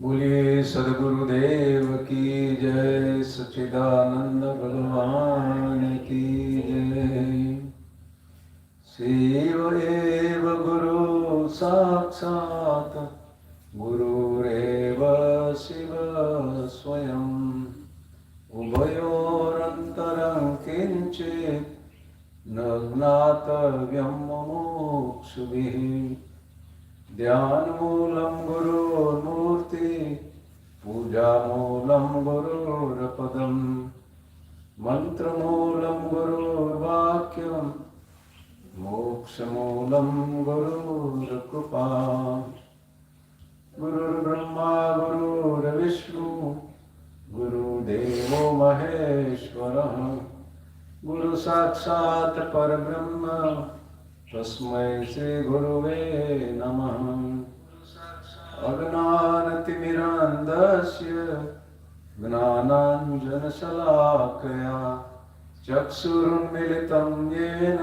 बोलिए सदगुरुदेव की जय, सच्चिदानंद भगवान की जय। शिव एव गुरु साक्षात् गुरुरेव शिव स्वयं, उभयोरन्तरं किञ्चित् न ज्ञातव्यं मुमुक्षुभिः। ध्यानमूलं गुरुर्मूर्ति, पूजामूलं गुरुर्पदम्, मन्त्रमूलं गुरुर्वाक्यं, मोक्षमूलं गुरुर्कृपा। गुरुर्ब्रह्मा गुरुर्विष्णु गुरुदेवो महेश्वरः, गुरुसाक्षात् परब्रह्म तस्मै श्री गुरुवे नमः। अज्ञानतिमिरान्धस्य ज्ञानाञ्जनशलाकया चक्षुरुन्मिलितं येन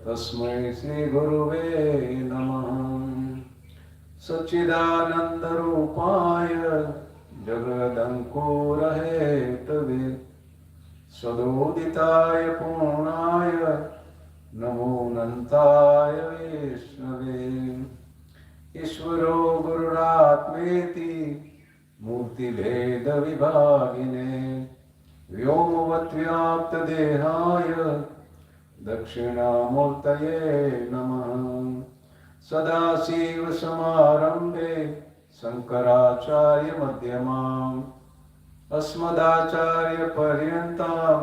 तस्मै श्री गुरुवे नमः। सच्चिदानन्दरूपाय जगदङ्कुरहेतवे, सदोदिताय पूर्णाय नमो अनन्ताय वैष्णवे। ईश्वरो गुरुरात्मेति मूर्तिभेदविभागिने, व्योमवद्व्याप्तदेहाय दक्षिणामूर्तये नमः। सदाशिवसमारम्भे शङ्कराचार्यमध्यमाम् अस्मदाचार्यपर्यन्तां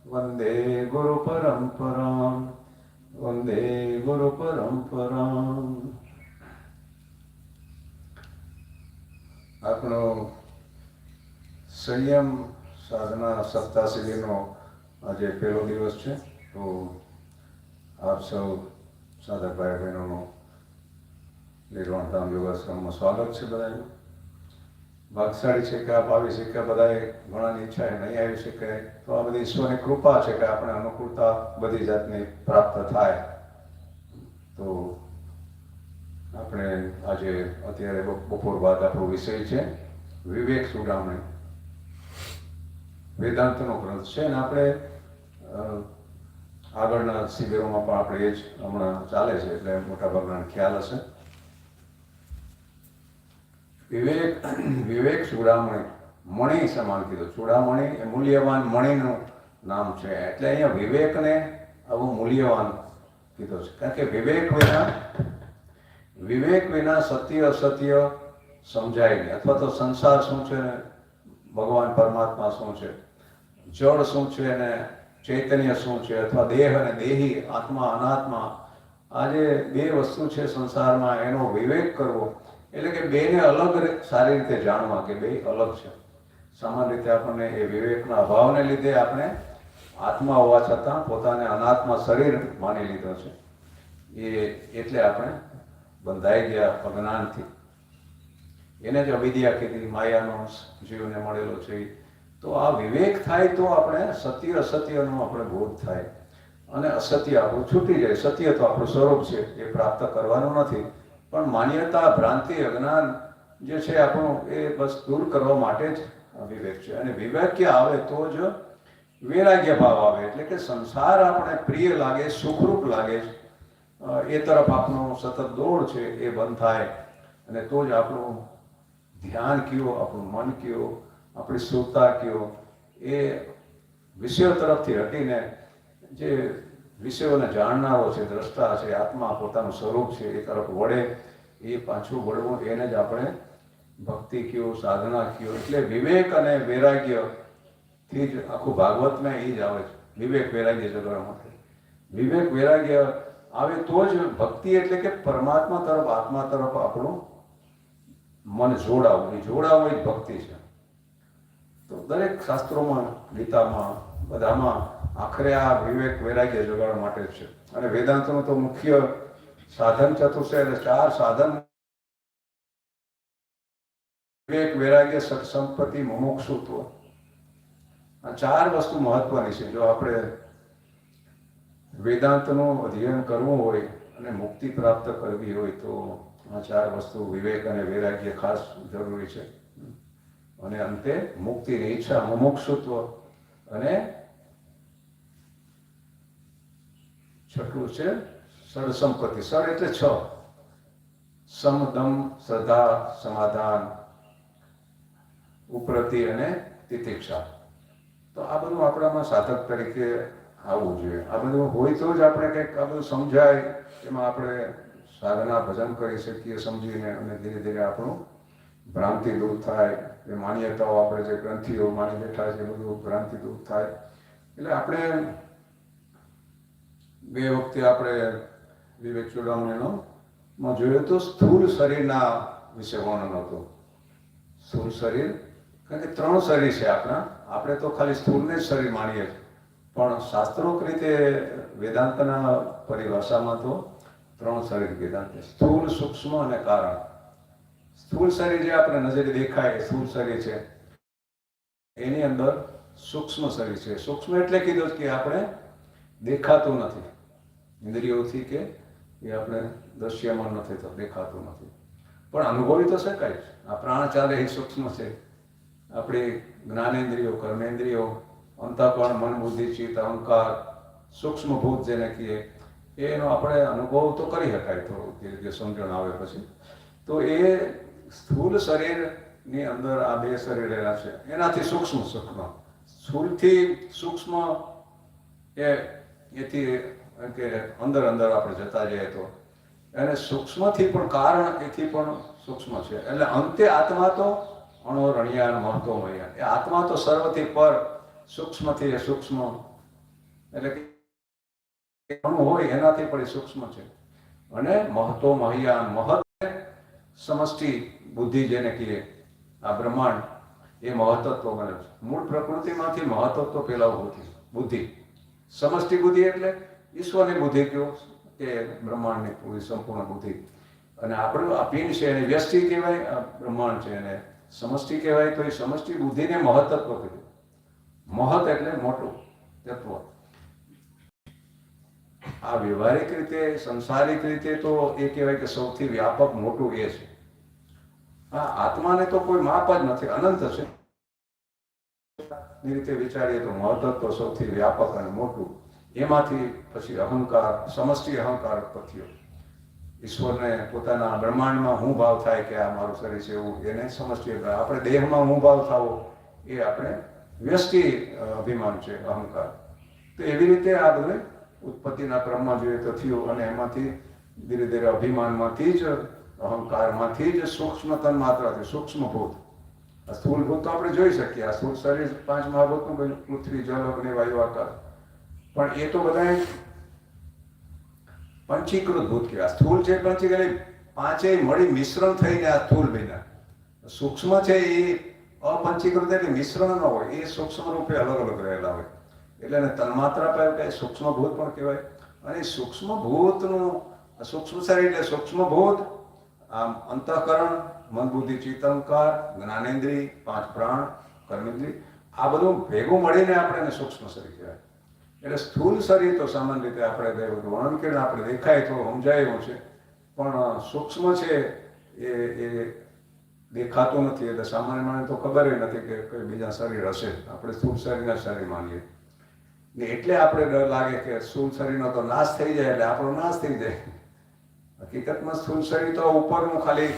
वन्दे गुरुपरम्परां, वन्दे गुरुपरम्परां। આપણો સંયમ સાધના સપ્તાહ શિબિરનો આજે પહેલો દિવસ છે, તો આપ સૌ સાધક ભાઈ બહેનોનું નિર્વાણ ધામ યોગાશ્રમમાં સ્વાગત છે. બધાનું ભાગશાળી છે કે આપ આવી શક્યા, બધાએ ઘણાની ઈચ્છા નહીં આવી શકે, તો આ બધી ઈશ્વરની કૃપા છે કે આપણે અનુકૂળતા બધી જાતની પ્રાપ્ત થાય. તો આપણે આજે અત્યારે બપોર બાદ આપણો વિષય છે વિવેક ચૂડામણી. વેદાંતનો ગ્રંથ છે, અને આપણે આગળના શિબિરોમાં પણ આપણે એ જ હમણાં ચાલે છે, એટલે મોટાભાગના ખ્યાલ હશે. વિવેક ચૂડામણી, મણી સમાન કીધું. ચૂડામણી એ મૂલ્યવાન મણીનું નામ છે, એટલે અહીંયા વિવેકને આવું મૂલ્યવાન કીધું છે. કારણ કે વિવેક વિના સત્ય અસત્ય સમજાય નહીં, અથવા તો સંસાર શું છે ને ભગવાન પરમાત્મા શું છે, જળ શું છે ને ચૈતન્ય શું છે, અથવા દેહ અને દેહી, આત્મા અનાત્મા, આ જે બે વસ્તુ છે સંસારમાં, એનો વિવેક કરવો એટલે કે બેને અલગ સારી રીતે જાણવા કે બે અલગ છે. સામાન્ય રીતે આપણને એ વિવેકના અભાવને લીધે આપણે આત્મા હોવા છતાં પોતાને અનાત્મા શરીર માની લીધો છે. એટલે આપણે બંધાઈ ગયા અજ્ઞાનથી. એને જ અવિદ્યા કીધી, માયાનો જીવને મળેલો છે. તો આ વિવેક થાય તો આપણે સત્ય અસત્યનો આપણે બોધ થાય, અને અસત્ય આપણું છૂટી જાય. સત્ય તો આપણું સ્વરૂપ છે, એ પ્રાપ્ત કરવાનું નથી, પણ માન્યતા, ભ્રાંતિ, અજ્ઞાન જે છે આપણું, એ બસ દૂર કરવા માટે જ વિવેક છે. અને વિવેક્ય આવે તો જ વૈરાગ્ય ભાવ આવે, એટલે કે સંસાર આપણે પ્રિય લાગે, સુખરૂપ લાગે, એ તરફ આપણું સતત દોડ છે એ બંધ થાય, અને તો જ આપણું ધ્યાન કયો, આપણું મન કયો, આપણી સુરતા કયો, એ વિષયો તરફથી હટીને જે વિષયોને જાણનારો છે, દ્રષ્ટા છે, આત્મા પોતાનું સ્વરૂપ છે, એ તરફ વળે. એ પાછું વળવું, એને જ આપણે ભક્તિ કયો, સાધના કયો. એટલે વિવેક અને વૈરાગ્યથી જ આખું ભાગવતમાં એ જ આવે છે, વિવેક વૈરાગ્ય જગવા માટે. વિવેક વૈરાગ્ય આવે તો જ ભક્તિ, એટલે કે પરમાત્મા તરફ, આત્મા તરફ આપણું મન જોડાવું. એ જોડાવું જ ભક્તિ છે. તો દરેક શાસ્ત્રોમાં, ગીતામાં, બધામાં આખરે આ વિવેક વૈરાગ્ય જગાડવા માટે જ છે. અને વેદાંતનું તો મુખ્ય સાધન ચતુર્સે, એટલે 4 સાધન: વિવેક, વૈરાગ્ય, સત્સંપત્તિ, મુમુક્ષુત્વ. આ 4 વસ્તુ મહત્વની છે. જો આપણે વેદાંતનું અધ્યયન કરવું હોય અને મુક્તિ પ્રાપ્ત કરવી હોય તો આ 4 વસ્તુ વિવેક અને વૈરાગ્ય ખાસ જરૂરી છે. અને અંતે મુક્તિની ઈચ્છા, મુમુક્ષુત્વ, અને છઠ્ઠું છે સડસંપત્તિ. સડ એટલે 6: સમ, દમ, શ્રદ્ધા, સમાધાન, ઉપરતિ અને તિતિક્ષા. તો આ બધું આપણામાં સાધક તરીકે આવવું જોઈએ. આ બધું હોય તો જ આપણે કંઈક આ બધું સમજાય, એમાં આપણે સાધના ભજન કરી શકીએ સમજીને, અને ધીરે ધીરે આપણું ભ્રાંતિ દૂર થાય. એ માન્યતાઓ આપણે જે ગ્રંથિઓ માની બેઠા છે એ બધું ભ્રાંતિ દૂર થાય. એટલે આપણે બે વખતે આપણે વિવેક ચૂડામણીનો જોયું તો સ્થૂળ શરીરના વિશે વર્ણન હતું. સ્થૂળ શરીર, કારણ કે 3 શરીર છે આપણા. આપણે તો ખાલી સ્થૂળને જ શરીર માનીએ છીએ, પણ શાસ્ત્રોક્ત રીતે વેદાંતના પરિભાષામાં તો 3 શરીર વેદાંત: સ્થૂળ, સૂક્ષ્મ અને કારણ. સ્થૂળ શરીર જે આપણે નજરે દેખાય એ સ્થૂળ શરીર છે. એની અંદર સૂક્ષ્મ શરીર છે. સૂક્ષ્મ એટલે કીધું કે આપણે દેખાતું નથી ઇન્દ્રિયોથી, કે એ આપણે દ્રશ્યમાન નથી, તો દેખાતું નથી, પણ અનુભવી તો શકાય છે. આ પ્રાણ ચાલે એ સૂક્ષ્મ છે. આપણી જ્ઞાનેન્દ્રિયો, કર્મેન્દ્રિયો, અંતઃકરણ, મન, બુદ્ધિ, ચિત્ત, અહંકાર, સૂક્ષ્મભૂત જેને કહીએ, એનો આપણે અનુભવ તો કરી શકાય થોડું ધીરે ધીરે સમજણ આવે પછી. તો એ સ્થૂળ શરીરની અંદર આ 2 શરીર રહેલા છે. એનાથી સૂક્ષ્મ સ્થૂળથી સૂક્ષ્મ, એથી કે અંદર આપણે જતા જઈએ તો, અને સૂક્ષ્મથી પણ કારણ, એથી પણ સૂક્ષ્મ છે. એટલે અંતે આત્મા તો અણોરણ્યાન મહત્વમય. એ આત્મા તો સર્વથી પર, સૂક્ષ્મથી સૂક્ષ્મ, એટલે કે અણુ હોય એનાથી પણ સૂક્ષ્મ છે. અને મહત્વમહ્યાન, મહત્વ સમષ્ટિ બુદ્ધિ જેને કહીએ, આ બ્રહ્માંડ એ મહત્ત્વ બને છે. મૂળ પ્રકૃતિમાંથી મહત્ત્વ પેલા ઊભું થયું, બુદ્ધિ. સમષ્ટિ બુદ્ધિ એટલે ઈશ્વરની બુદ્ધિ કયો, કે બ્રહ્માંડની પૂરી સંપૂર્ણ બુદ્ધિ. અને આપણું આ પિંડ છે એને વ્યષ્ટિ કહેવાય, આ બ્રહ્માંડ છે એને સમષ્ટિ કહેવાય. તો એ સમષ્ટિ બુદ્ધિને મહત્ત્વ કીધું. મહત એટલે મોટું તત્વ. આ વ્યવહારિક રીતે, સંસારિક રીતે તો એ કહેવાય કે સૌથી વ્યાપક મોટું એ છે. આ આત્માને તો કોઈ માપ જ નથી, અનંત છે. એ રીતે વિચારીએ તો મહત્વ સૌથી વ્યાપક અને મોટું. એમાંથી પછી અહંકાર, સમષ્ટિ અહંકાર પથ્યો. ઈશ્વરને પોતાના બ્રહ્માંડમાં હું ભાવ થાય કે આ મારું શરીર છે એવું, એને સમષ્ટિ. આપણે દેહમાં હું ભાવ થવો એ આપણે વ્યષ્ટિ અભિમાન છે, અહંકાર. તો એવી રીતે આ બધું ઉત્પત્તિના ક્રમમાં જોઈએ તો થયું, અને એમાંથી ધીરે ધીરે અભિમાનમાંથી જ, અહંકારમાંથી જ સૂક્ષ્મ તન્માત્રાથી સૂક્ષ્મભૂત. આ સ્થૂળભૂત તો આપણે જોઈ શકીએ. આ સ્થૂળ શરીર 5 મહાભૂતનું, પૃથ્વી, જલ, અગ્નિ, વાયુ, આકાશ. પણ એ તો બધા પંચીકૃત ભૂત કહેવાય. સ્થૂળ છે પંચીકૃત, 5 મળી મિશ્રણ થઈને આ સ્થૂળ બન્યા. સૂક્ષ્મ છે એ અપંચીકૃત, એટલે મિશ્રણ ન હોય, એ સૂક્ષ્મ રૂપે અલગ અલગ રહેલા હોય. એટલે એને તન્માત્રા કહેવાય, સૂક્ષ્મભૂત પણ કહેવાય. અને સૂક્ષ્મભૂતનું સૂક્ષ્મ શરીર એટલે સૂક્ષ્મભૂત, આમ અંતઃકરણ, મન, બુદ્ધિ, ચિત્ત, અહંકાર, જ્ઞાનેન્દ્રિય, 5 પ્રાણ, કર્મેન્દ્રિય, આ બધું ભેગું મળીને આપણે એને સૂક્ષ્મ શરીર કહેવાય. એટલે સ્થૂળ શરીર તો સામાન્ય રીતે આપણે બધું વર્ણન કરીને આપણે દેખાય તો સમજાય એવું છે, પણ સૂક્ષ્મ છે એ દેખાતું નથી. એટલે સામાન્ય માણસ તો ખબર નથી કે કોઈ બીજા શરીર હશે. આપણે સ્થૂળ શરીરના શરીર માનીએ ને, એટલે આપણે ડર લાગે કે સ્થૂળ શરીરનો તો નાશ થઈ જાય એટલે આપણો નાશ થઈ જાય. હકીકતમાં સ્થૂળ શરીર તો ઉપરનું ખાલી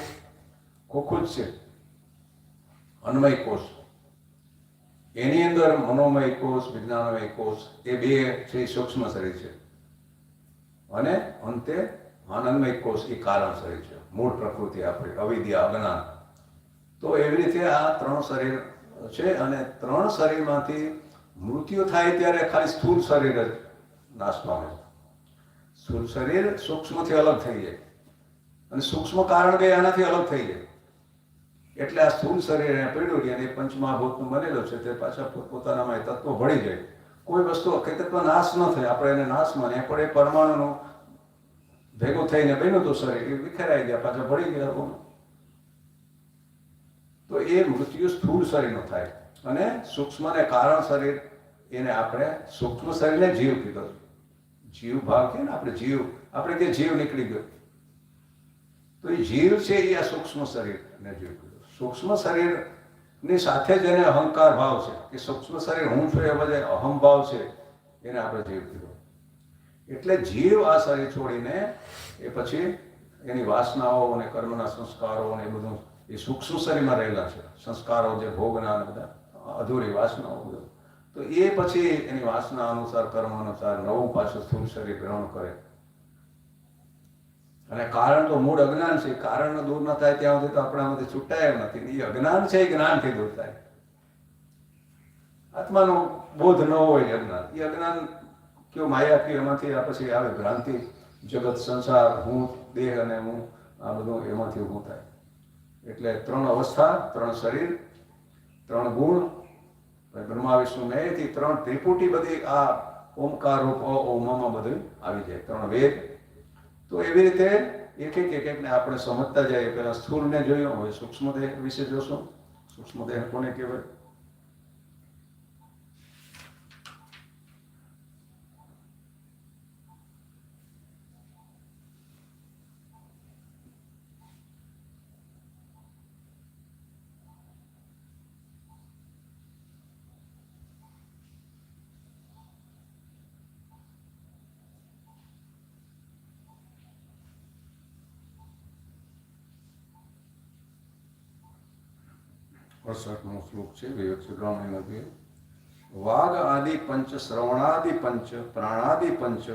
ખોખું જ છે, અન્નમય કોષ. એની અંદર મનોમય કોષ, વિજ્ઞાનમય કોષ, એ 2 છે સૂક્ષ્મ શરીર છે. અને અંતે આનંદમય કોષ એ કારણ શરીર છે, મૂળ પ્રકૃતિ આપણી, અવિદ્યા, અજ્ઞાન. તો એવી રીતે આ 3 શરીર છે. અને 3 શરીરમાંથી મૃત્યુ થાય ત્યારે ખાલી સ્થૂળ શરીર જ નાશ પામે છે. સ્થૂળ શરીર સૂક્ષ્મથી અલગ થઈ જાય, અને સૂક્ષ્મ કારણ કે આનાથી અલગ થઈ જાય. એટલે આ સ્થૂળ શરીર એને પડ્યું રહે, અને એ પંચમહાભૂતનું બનેલું છે. તે પાછા પોતાનામાં તત્વો ભળી જાય. કોઈ વસ્તુ હકીકતમાં નાશ ન થાય, આપણે એને નાશ માનીએ, પણ એ પરમાણુનું ભેગું થઈને બન્યું હતું શરીર, એ વિખેરાઈ ગયા, પાછા ભળી ગયા. તો એ મૃત્યુ સ્થૂળ શરીરનો થાય. અને સૂક્ષ્મને કારણ શરીર, એને આપણે સૂક્ષ્મ શરીરને જીવ કીધો. જીવ ભાગ કે ને આપણે જીવ, આપણે કે જીવ નીકળી ગયો. તો એ જીવ છે એ આ સૂક્ષ્મ શરીરને જીવ કીધું. સૂક્ષ્મ શરીરની સાથે જ એને અહંકાર ભાવ છે કે સૂક્ષ્મ શરીર હું છું, એ બધા અહમ ભાવ છે, એને આપણે જીવ કીધું. એટલે જીવ આ શરીર છોડીને એ પછી એની વાસનાઓ અને કર્મના સંસ્કારો અને એ બધું એ સૂક્ષ્મ શરીરમાં રહેલા છે. સંસ્કારો જે ભોગના બધા અધૂરી વાસનાઓ બધું, તો એ પછી એની વાસના અનુસાર કર્મ અનુસાર નવું પાછું સ્થૂળ શરીર ગ્રહણ કરે. અને કારણ તો મૂળ અજ્ઞાન છે. કારણ દૂર ન થાય ત્યાં સુધી તો આપણામાંથી છૂટાય એમ નથી. એ અજ્ઞાન છે, એ જ્ઞાનથી દૂર થાય. આત્માનો બોધ ન હોય અજ્ઞાન, એ અજ્ઞાન કયો માયા કયો એમાંથી આ પછી આવે ભ્રાંતિ, જગત, સંસાર, હું, દેહ અને હું, આ બધું એમાંથી ઊભું થાય. એટલે 3 અવસ્થા, 3 શરીર, 3 ગુણ, બ્રહ્મા વિષ્ણુ મહેથી 3 ત્રિપુટી બધી આ ઓમકાર રૂપ ઓમમાં બધું આવી જાય. 3 વેદ. તો એવી રીતે એક ને આપણે સમજતા જઈએ. પહેલા સ્થૂળને જોયો, હવે સૂક્ષ્મ દેહ વિશે જોશું. સૂક્ષ્મ દેહ કોને કહેવાય? નો શ્લોક છે વિવેક ચૂડામણી નથી. વાગ આદિ પંચ, શ્રવણાદિ પંચ, પ્રાણાદિ પંચ,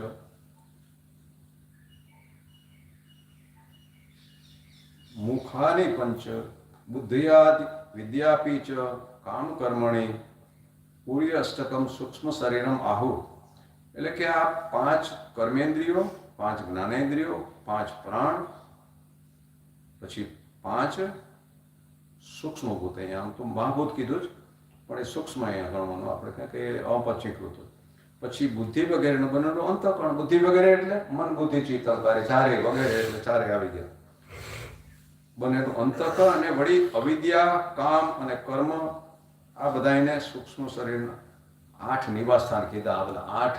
મુખાદિ પંચ, બુદ્ધિયાદિ વિદ્યાપી ચ કામ કર્મણી પૂર્ય અષ્ટકમ સૂક્ષ્મ શરીરમ આહુ. એટલે કે આ 5 કર્મેન્દ્રિયો, 5 જ્ઞાનેન્દ્રિયો, 5 પ્રાણ, પછી 5 સૂક્ષ્મ ભૂત. અહીંયા આમ તો મહાભૂત કીધું જ, પણ એ સૂક્ષ્મ અહીંયા ગણવાનું આપણે, કારણ કે એ અપંચીકૃત. પછી બુદ્ધિ વગેરેનું બનેલું અંતઃકરણ. બુદ્ધિ વગેરે એટલે મન, બુદ્ધિ, ચિત્ત, અહંકાર, ચારે વગેરે એટલે ચારે આવી ગયા. બનેલું અંતઃકરણ. અને વળી અવિદ્યા, કામ અને કર્મ, આ બધા એને સૂક્ષ્મ શરીરના 8 નિવાસ સ્થાન કીધા. આ બધા 8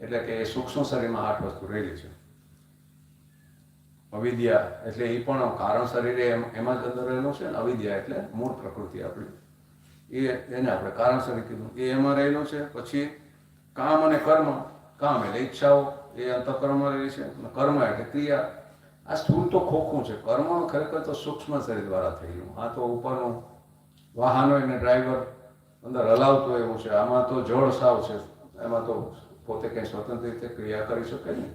એટલે કે એ સૂક્ષ્મ શરીરમાં 8 વસ્તુ રહેલી છે. અવિદ્યા એટલે એ પણ કારણ શરીરે એમાં જ અંદર રહેલું છે. અવિદ્યા એટલે મૂળ પ્રકૃતિ આપણી, એને આપણે કારણ શરીર કીધું, એ એમાં રહેલું છે. પછી કામ અને કર્મ. કામ એટલે ઈચ્છાઓ, એ અંતઃકરણમાં રહેલી છે. કર્મ એટલે ક્રિયા. આ સ્થૂળ તો ખોખું છે. કર્મ ખરેખર તો સૂક્ષ્મ શરીર દ્વારા થયેલું. આ તો ઉપરનું વાહનો એને ડ્રાઈવર અંદર હલાવતો એવું છે. આમાં તો જળ સાવ છે. એમાં તો પોતે કંઈ સ્વતંત્ર રીતે ક્રિયા કરી શકે નહીં.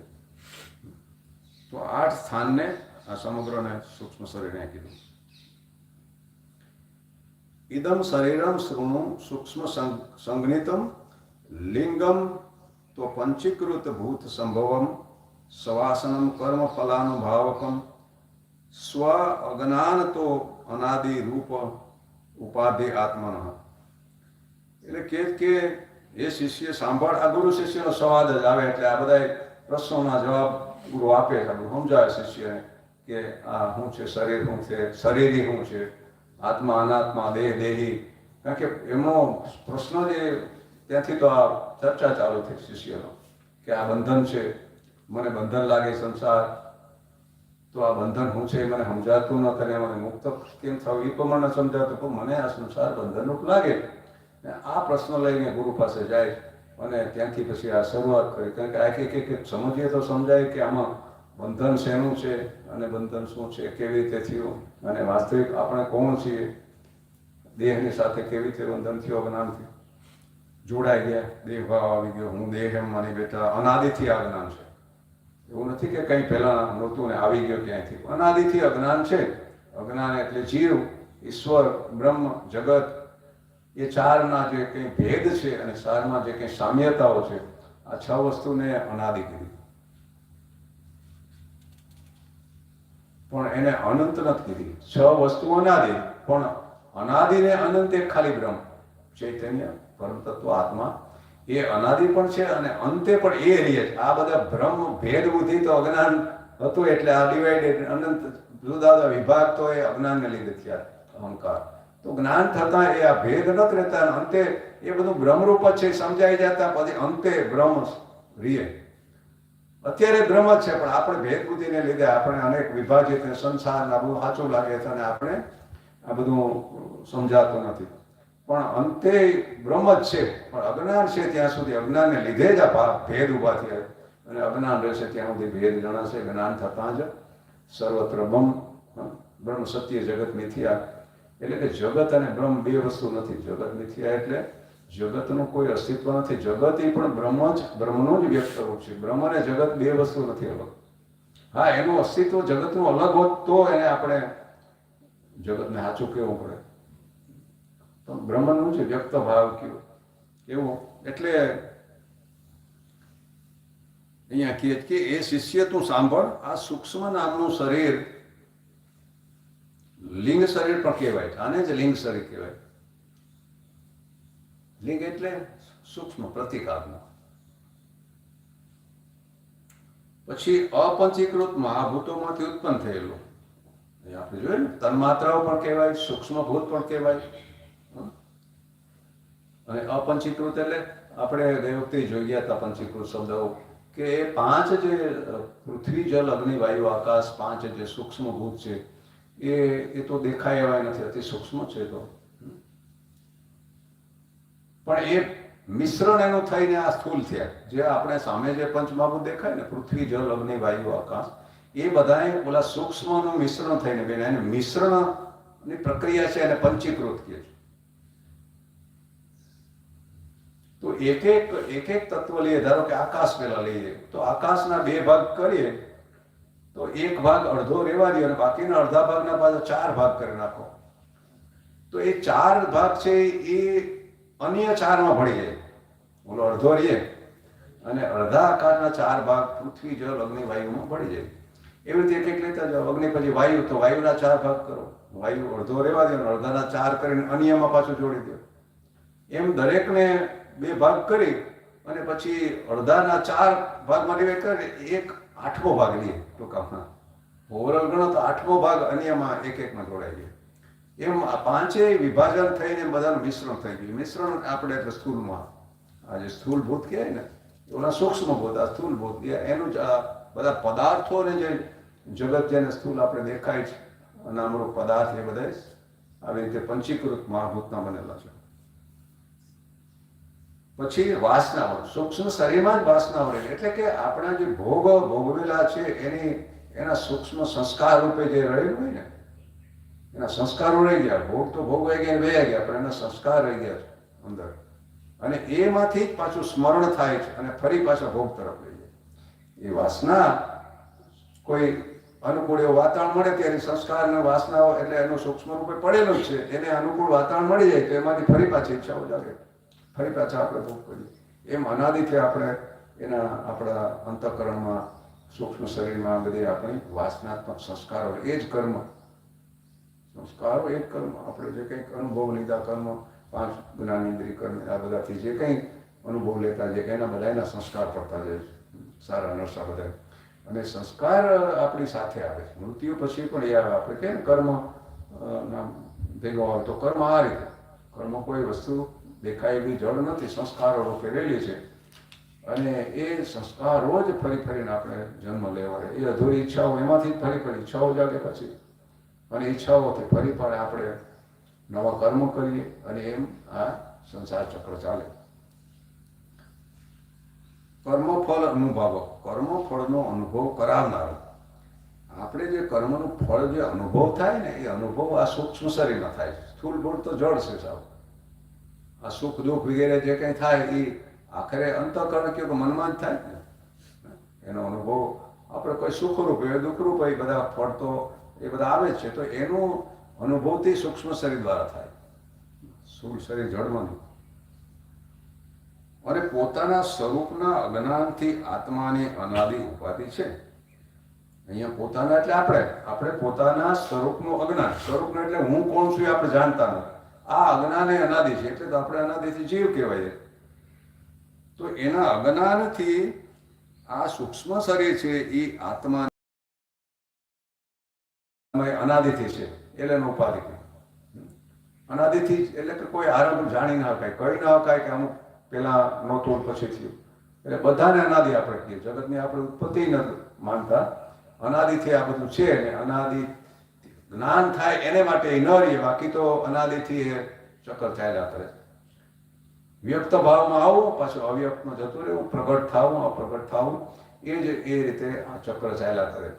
તો 8 સ્થાનને આ સમગ્રને સૂક્ષ્મ શરીરને કીધું. ઇદમ શરીરમ શૃણુ સૂક્ષ્મ સંજ્ઞિતમ લિંગમ તો પંચીકૃત ભૂત સંભવમ સવાસનમ કર્મ ફલાનુભાવકમ સ્વ અજ્ઞાન તો અનાદિ રૂપ ઉપાધિ આત્મન. એટલે કે એ શિષ્ય સાંભળ, આ ગુરુ શિષ્યનો સંવાદ જ આવે એટલે આ બધા પ્રશ્નોના જવાબ ગુરુ આપે છે. સમજાવે શિષ્યને કે આ શું છે, શરીર શું છે, શરીરી શું છે, આત્મા અનાત્મા, દેહ દેહી. કારણ કે એમનો પ્રશ્ન જે ત્યાંથી તો આ ચર્ચા ચાલુ થઈ શિષ્યનો કે આ બંધન છે, મને બંધન લાગે સંસાર, તો આ બંધન શું છે એ મને સમજાતું ન કરે, મને મુક્ત કેમ થવું એ પ્રમાણે સમજાતું, પણ મને આ સંસાર બંધનરૂપ લાગે. આ પ્રશ્ન લઈને ગુરુ પાસે જાય અને ત્યાંથી પછી આ શરૂઆત કરી. કારણ કે આખી એક સમજીએ તો સમજાય કે આમાં બંધન શેનું છે અને બંધન શું છે, કેવી રીતે થયું, અને વાસ્તવિક આપણે કોણ છીએ, દેહની સાથે કેવી રીતે બંધન થયું, અજ્ઞાનથી જોડાઈ ગયા, દેહ ભાવ આવી ગયો, હું દેહ એમ માની બેઠા. અનાદિથી આ જ્ઞાન છે. એવું નથી કે કંઈ પહેલાં નહોતું ને આવી ગયો ક્યાંયથી. અનાદિથી અજ્ઞાન છે. અજ્ઞાન એટલે જીવ, ઈશ્વર, બ્રહ્મ, જગત, એ 4ના જે કંઈ ભેદ છે અને 4માં જે કંઈ સામ્યતાઓ છે, આ 6 વસ્તુને અનાદિ કીધી. પણ એને અનંત નથી કીધી. 6 વસ્તુ અનાદિ, પણ અનાદિ ને અનંત એક ખાલી બ્રહ્મ ચૈતન્ય પરમ તત્વ આત્મા, એ અનાદિ પણ છે અને અંતે પણ એ રહે છે. આ બધા ભ્રમ ભેદ બુદ્ધિ તો અજ્ઞાન હતું એટલે આ ડિવાઇડેડ અનંત જુદા જુદા વિભાગ તો એ અજ્ઞાનને લીધે થયા, અહંકાર. તો જ્ઞાન થતાં એ આ ભેદ નથી રહેતા, અંતે એ બધું બ્રહ્મરૂપ જ છે સમજાઈ જતા, પછી અંતે બ્રહ્મ રીએ. અત્યારે બ્રહ્મ જ છે, પણ આપણે ભેદ બુદ્ધિને લીધે આપણે અનેક વિભાજિત સંસારના બધું સાચું લાગે છે અને આપણે આ બધું સમજાતું નથી. પણ અંતે બ્રહ્મ જ છે, પણ અજ્ઞાન છે ત્યાં સુધી, અજ્ઞાનને લીધે જ આ ભેદ ઊભા થયા, અને અજ્ઞાન રહેશે ત્યાં સુધી ભેદ જણાશે. જ્ઞાન થતાં જ સર્વત્ર બ્રહ્મ સત્ય જગત મિથ્યા. એટલે કે જગત અને બ્રહ્મ બે વસ્તુ નથી. જગત મિથ્યા એટલે જગતનું કોઈ અસ્તિત્વ નથી. જગત એ પણ બ્રહ્મનું જ વ્યક્ત રૂપ છે. બ્રહ્મ અને જગત બે વસ્તુ નથી અલગ. હા, એનું અસ્તિત્વ જગતનું અલગ હોત તો એને આપણે જગતને સાચું કહેવું પડે, તો બ્રહ્મનું જ વ્યક્ત ભાવ કયો એવું. એટલે અહીંયા કહે કે એ શિષ્ય તું સાંભળ, આ સૂક્ષ્મ નામનું શરીર લિંગ શરીર પણ કહેવાય છે. આને જ લિંગ શરીર કહેવાય. લિંગ એટલે સૂક્ષ્મ પ્રતિકાત્મક. પછી અપંચીકૃત મહાભૂતોમાંથી ઉત્પન્ન થયેલું, આપણે જોઈએ ને, તન્માત્રાઓ પણ કહેવાય, સૂક્ષ્મ ભૂત પણ કહેવાય. અને અપંચીકૃત એટલે આપણે ગઈ વખતે જોઈ ગયા હતા પંચીકૃત શબ્દો, કે એ પાંચ જે પૃથ્વી જલ અગ્નિ વાયુ આકાશ, પાંચ જે સૂક્ષ્મ ભૂત છે એ તો દેખાય એવા નથી, અતિ સૂક્ષ્મ છે. તો પણ એ મિશ્રણ એનું થઈને આ સ્થૂલ થયા. જે આપણે સામે જે પંચમહાભૂત દેખાય ને, પૃથ્વી જલ અગ્નિ વાયુ આકાશ, એ બધાએ ઓલા સૂક્ષ્મનું મિશ્રણ થઈને બેન, એને મિશ્રણની પ્રક્રિયા છે, એને પંચીકૃત કહે છે. તો એક એક તત્વ લઈએ. ધારો કે આકાશ પેલા લઈએ, તો આકાશના બે ભાગ કરીએ તો એક ભાગ અડધો રહેવા દે અને બાકીના અડધા ભાગના પાછા ચાર ભાગ કરી નાખો, તો એ ચાર ભાગ છે એ અન્ય ચારમાં ભળી જાય. ઓલો અડધો રહીએ અને અડધા આકાશના ચાર ભાગ પૃથ્વી જળ અગ્નિ વાયુમાં ભળી જાય. એવી રીતે એક લેતા જાઓ. અગ્નિ પછી વાયુ, તો વાયુના ચાર ભાગ કરો, વાયુ અડધો રહેવા દો અને અડધાના ચાર કરીને અન્યમાં પાછું જોડી દો. એમ દરેકને બે ભાગ કરી અને પછી અડધાના ચાર ભાગમાં ડિવાઈડ કરીને એક આઠમો ભાગ લઈએ. ટૂંકામાં ઓવરઓલ ગણો તો આઠમો ભાગ અન્યમાં એક એકમાં જોડાઈ ગયો. એમ આ પાંચેય વિભાજન થઈને બધાનું મિશ્રણ થઈ ગયું. મિશ્રણ આપણે એટલે સ્થૂળમાં, આ જે સ્થૂળ ભૂત કહેવાય ને, ઓલા સૂક્ષ્મ ભૂત, આ સ્થૂળ ભૂત, એનું જ આ બધા પદાર્થોને જે જગત જેને સ્થૂળ આપણે દેખાય છે, અનામરૂપ પદાર્થ, એ બધા આવી રીતે પંચીકૃત મહાભૂતના બનેલા છે. પછી વાસનાઓ, સૂક્ષ્મ શરીરમાં જ વાસનાઓ રહે, એટલે કે આપણા જે ભોગો ભોગવેલા છે એના સૂક્ષ્મ સંસ્કાર રૂપે જે રહેલું હોય ને, એના સંસ્કારો રહી ગયા. ભોગ તો ભોગવાઈ ગયા, વહી ગયા, પણ એના સંસ્કાર રહી ગયા છે અંદર, અને એમાંથી જ પાછું સ્મરણ થાય છે અને ફરી પાછા ભોગ તરફ લઈ જાય. એ વાસના કોઈ અનુકૂળ એવું વાતાવરણ મળે ત્યારે સંસ્કાર અને વાસનાઓ, એટલે એનું સૂક્ષ્મ રૂપે પડેલું જ છે, એને અનુકૂળ વાતાવરણ મળી જાય તો એમાંથી ફરી પાછી ઈચ્છાઓ જાગે, ફરી પાછા આપણે ભોગ કરીએ. એમ અનાદિથી આપણે આપણા અંતઃકરણમાં, સૂક્ષ્મ શરીરમાં બધી આપણી વાસનાત્મક સંસ્કારો, એ જ કર્મ, સંસ્કારો એ જ કર્મ. આપણે જે કંઈક અનુભવ લીધા કર્મ, પાંચ જ્ઞાનેન્દ્રિય કર્મ, આ બધાથી જે કંઈ અનુભવ લેતા જાય એના બધા એના સંસ્કાર પડતા જાય છે, સારા નરસા બધા. અને સંસ્કાર આપણી સાથે આવે છે. મૃત્યુ પછી પણ એ આવે. આપણે કેમ કર્મ ભેગો આવે, તો કર્મ આ રીતે, કર્મ કોઈ વસ્તુ દેખાય એવી જળ નથી, સંસ્કારો રૂપે રહેલી છે, અને એ સંસ્કારો જ ફરી ફરીને આપણે જન્મ લેવા. એ અધૂરી ઈચ્છાઓ, એમાંથી જ ફરી ફરી ઈચ્છાઓ જાગે પછી, અને ઈચ્છાઓથી ફરી પણ આપણે નવા કર્મ કરીએ, અને એમ આ સંસાર ચક્ર ચાલે. કર્મફળ અનુભવ, કર્મફળનો અનુભવ કરાવનાર. આપણે જે કર્મનું ફળ જે અનુભવ થાય ને, એ અનુભવ આ સૂક્ષ્મ શરીરમાં થાય છે. સ્થૂળ ભૂળ તો જળ છે સાવ. આ સુખ દુઃખ વગેરે જે કંઈ થાય એ આખરે અંતઃકરણ કે મનમાં જ થાય ને. એનો અનુભવ આપણે કોઈ સુખરૂપ હોય, દુઃખરૂપ હોય, બધા ફળ તો એ બધા આવે જ છે, તો એનું અનુભવથી સૂક્ષ્મ શરીર દ્વારા થાય, સ્થૂળ શરીર જળમાં નહીં. અને પોતાના સ્વરૂપના અજ્ઞાનથી આત્માની અનાદિ ઉપાધિ છે. અહીંયા પોતાના એટલે આપણે પોતાના સ્વરૂપનું અજ્ઞાન, સ્વરૂપનું એટલે હું કોણ છું એ આપણે જાણતા નથી. આ અજ્ઞાન એ અનાદિ છે, એટલે તો આપણે અનાદિથી જીવ કહેવાય. તો એના અજ્ઞાનથી આ સૂક્ષ્મ શરીર છે એ આત્મા અનાદિથી છે, એટલે એનો ઉપાધિ. અનાદિથી એટલે કે કોઈ આરંભ જાણી ના શકાય, કહી ના શકાય કે અમુક પેલા નહોતું પછી થયું. એટલે બધાને અનાદિ આપણે કહીએ. જગતની આપણે ઉત્પત્તિ નથી માનતા, અનાદિથી આ બધું છે ને અનાદિ જ્ઞાન થાય એને માટે ન રહીએ, બાકી તો અનાદિથી એ ચક્કર ચાલ્યા કરે. વ્યક્ત ભાવમાં આવું, પાછું અવ્યક્તમાં જતું રહેવું, પ્રગટ થવું, અપ્રગટ થવું, એ રીતે આ ચક્ર ચાલ્યા કરે.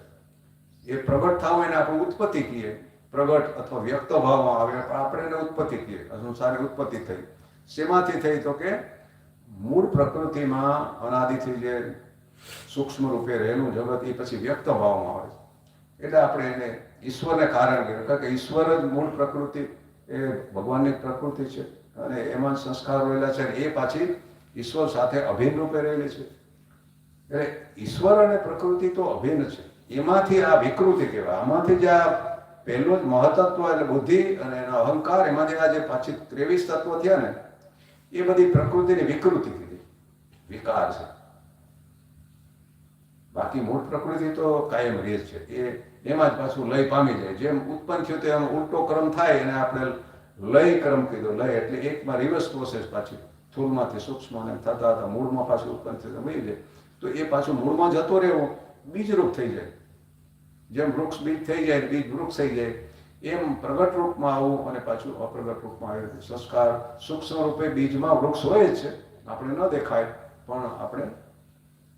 એ પ્રગટ થવું એને આપણે ઉત્પત્તિ કહીએ. પ્રગટ અથવા વ્યક્ત ભાવમાં આવે આપણે એને ઉત્પત્તિ કહીએ. સંસારની ઉત્પત્તિ થઈ શેમાંથી થઈ? તો કે મૂળ પ્રકૃતિમાં અનાદિથી જે સૂક્ષ્મ રૂપે રહેલું જગત એ પછી વ્યક્ત ભાવમાં આવે. એટલે આપણે એને ઈશ્વરને કારણ કહીએ, કારણ કે ઈશ્વર જ મૂળ પ્રકૃતિ એ ભગવાનની પ્રકૃતિ છે અને એમાં સંસ્કાર રહેલા છે. એ પાછી ઈશ્વર સાથે અભિન્ન રૂપે રહેલી છે. એટલે ઈશ્વર અને પ્રકૃતિ તો અભિન્ન છે. એમાંથી આ વિકૃતિ કહેવાય. આમાંથી જે આ પહેલું જ મહતત્વ એટલે બુદ્ધિ અને એનો અહંકાર, એમાંથી આ જે પાછી 23 તત્વો થયા ને, એ બધી પ્રકૃતિની વિકૃતિ કીધી, વિકાર છે. બાકી મૂળ પ્રકૃતિ તો કાયમ રહે છે. એમાં જ પાછું લય પામી જાય. જેમ ઉત્પન્ન થયું તો એમ ઉલટો ક્રમ થાય, એને આપણે લય ક્રમ કીધો. લય એટલે એકમાં રિવર્સ પ્રોસેસ, પાછી સ્થૂળમાંથી સૂક્ષ્મ અને થતા હતા મૂળમાં પાછું ઉત્પન્ન થયું મળી જાય. તો એ પાછું મૂળમાં જતો રહેવું, બીજરૂપ થઈ જાય. જેમ વૃક્ષ બીજ થઈ જાય, બીજ વૃક્ષ થઈ જાય, એમ પ્રગટ રૂપમાં આવું અને પાછું અપ્રગટ રૂપમાં આવી. સંસ્કાર સૂક્ષ્મ રૂપે બીજમાં વૃક્ષ હોય જ છે, આપણે ન દેખાય, પણ આપણે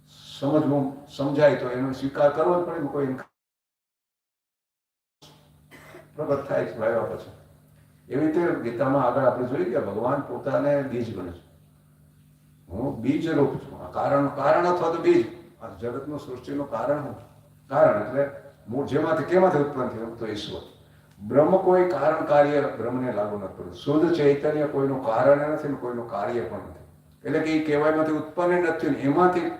સમજવું સમજાય તો એનો સ્વીકાર કરવો જ પડે. કોઈ પ્રગટ થાય છે વાવ્યા પછી. એવી રીતે ગીતામાં આગળ આપણે જોઈ ગયા, ભગવાન પોતાને બીજ ગણે છે. હું બીજ રૂપ છું. કારણ અથવા તો બીજ. આ જગતનું સૃષ્ટિનું કારણ હું. કારણ એટલે મૂળ જેમાંથી કેમાંથી ઉત્પન્ન થયું? તો ઈશ્વર. બ્રહ્મ કોઈ કારણ કાર્ય બ્રહ્મને લાગુ નથી પડતું. શુદ્ધ ચૈતન્ય કોઈનું કારણ નથી ને કોઈનું કાર્ય પણ નથી. એટલે કે એ કહેવાયમાંથી ઉત્પન્ન નથી ને એમાંથી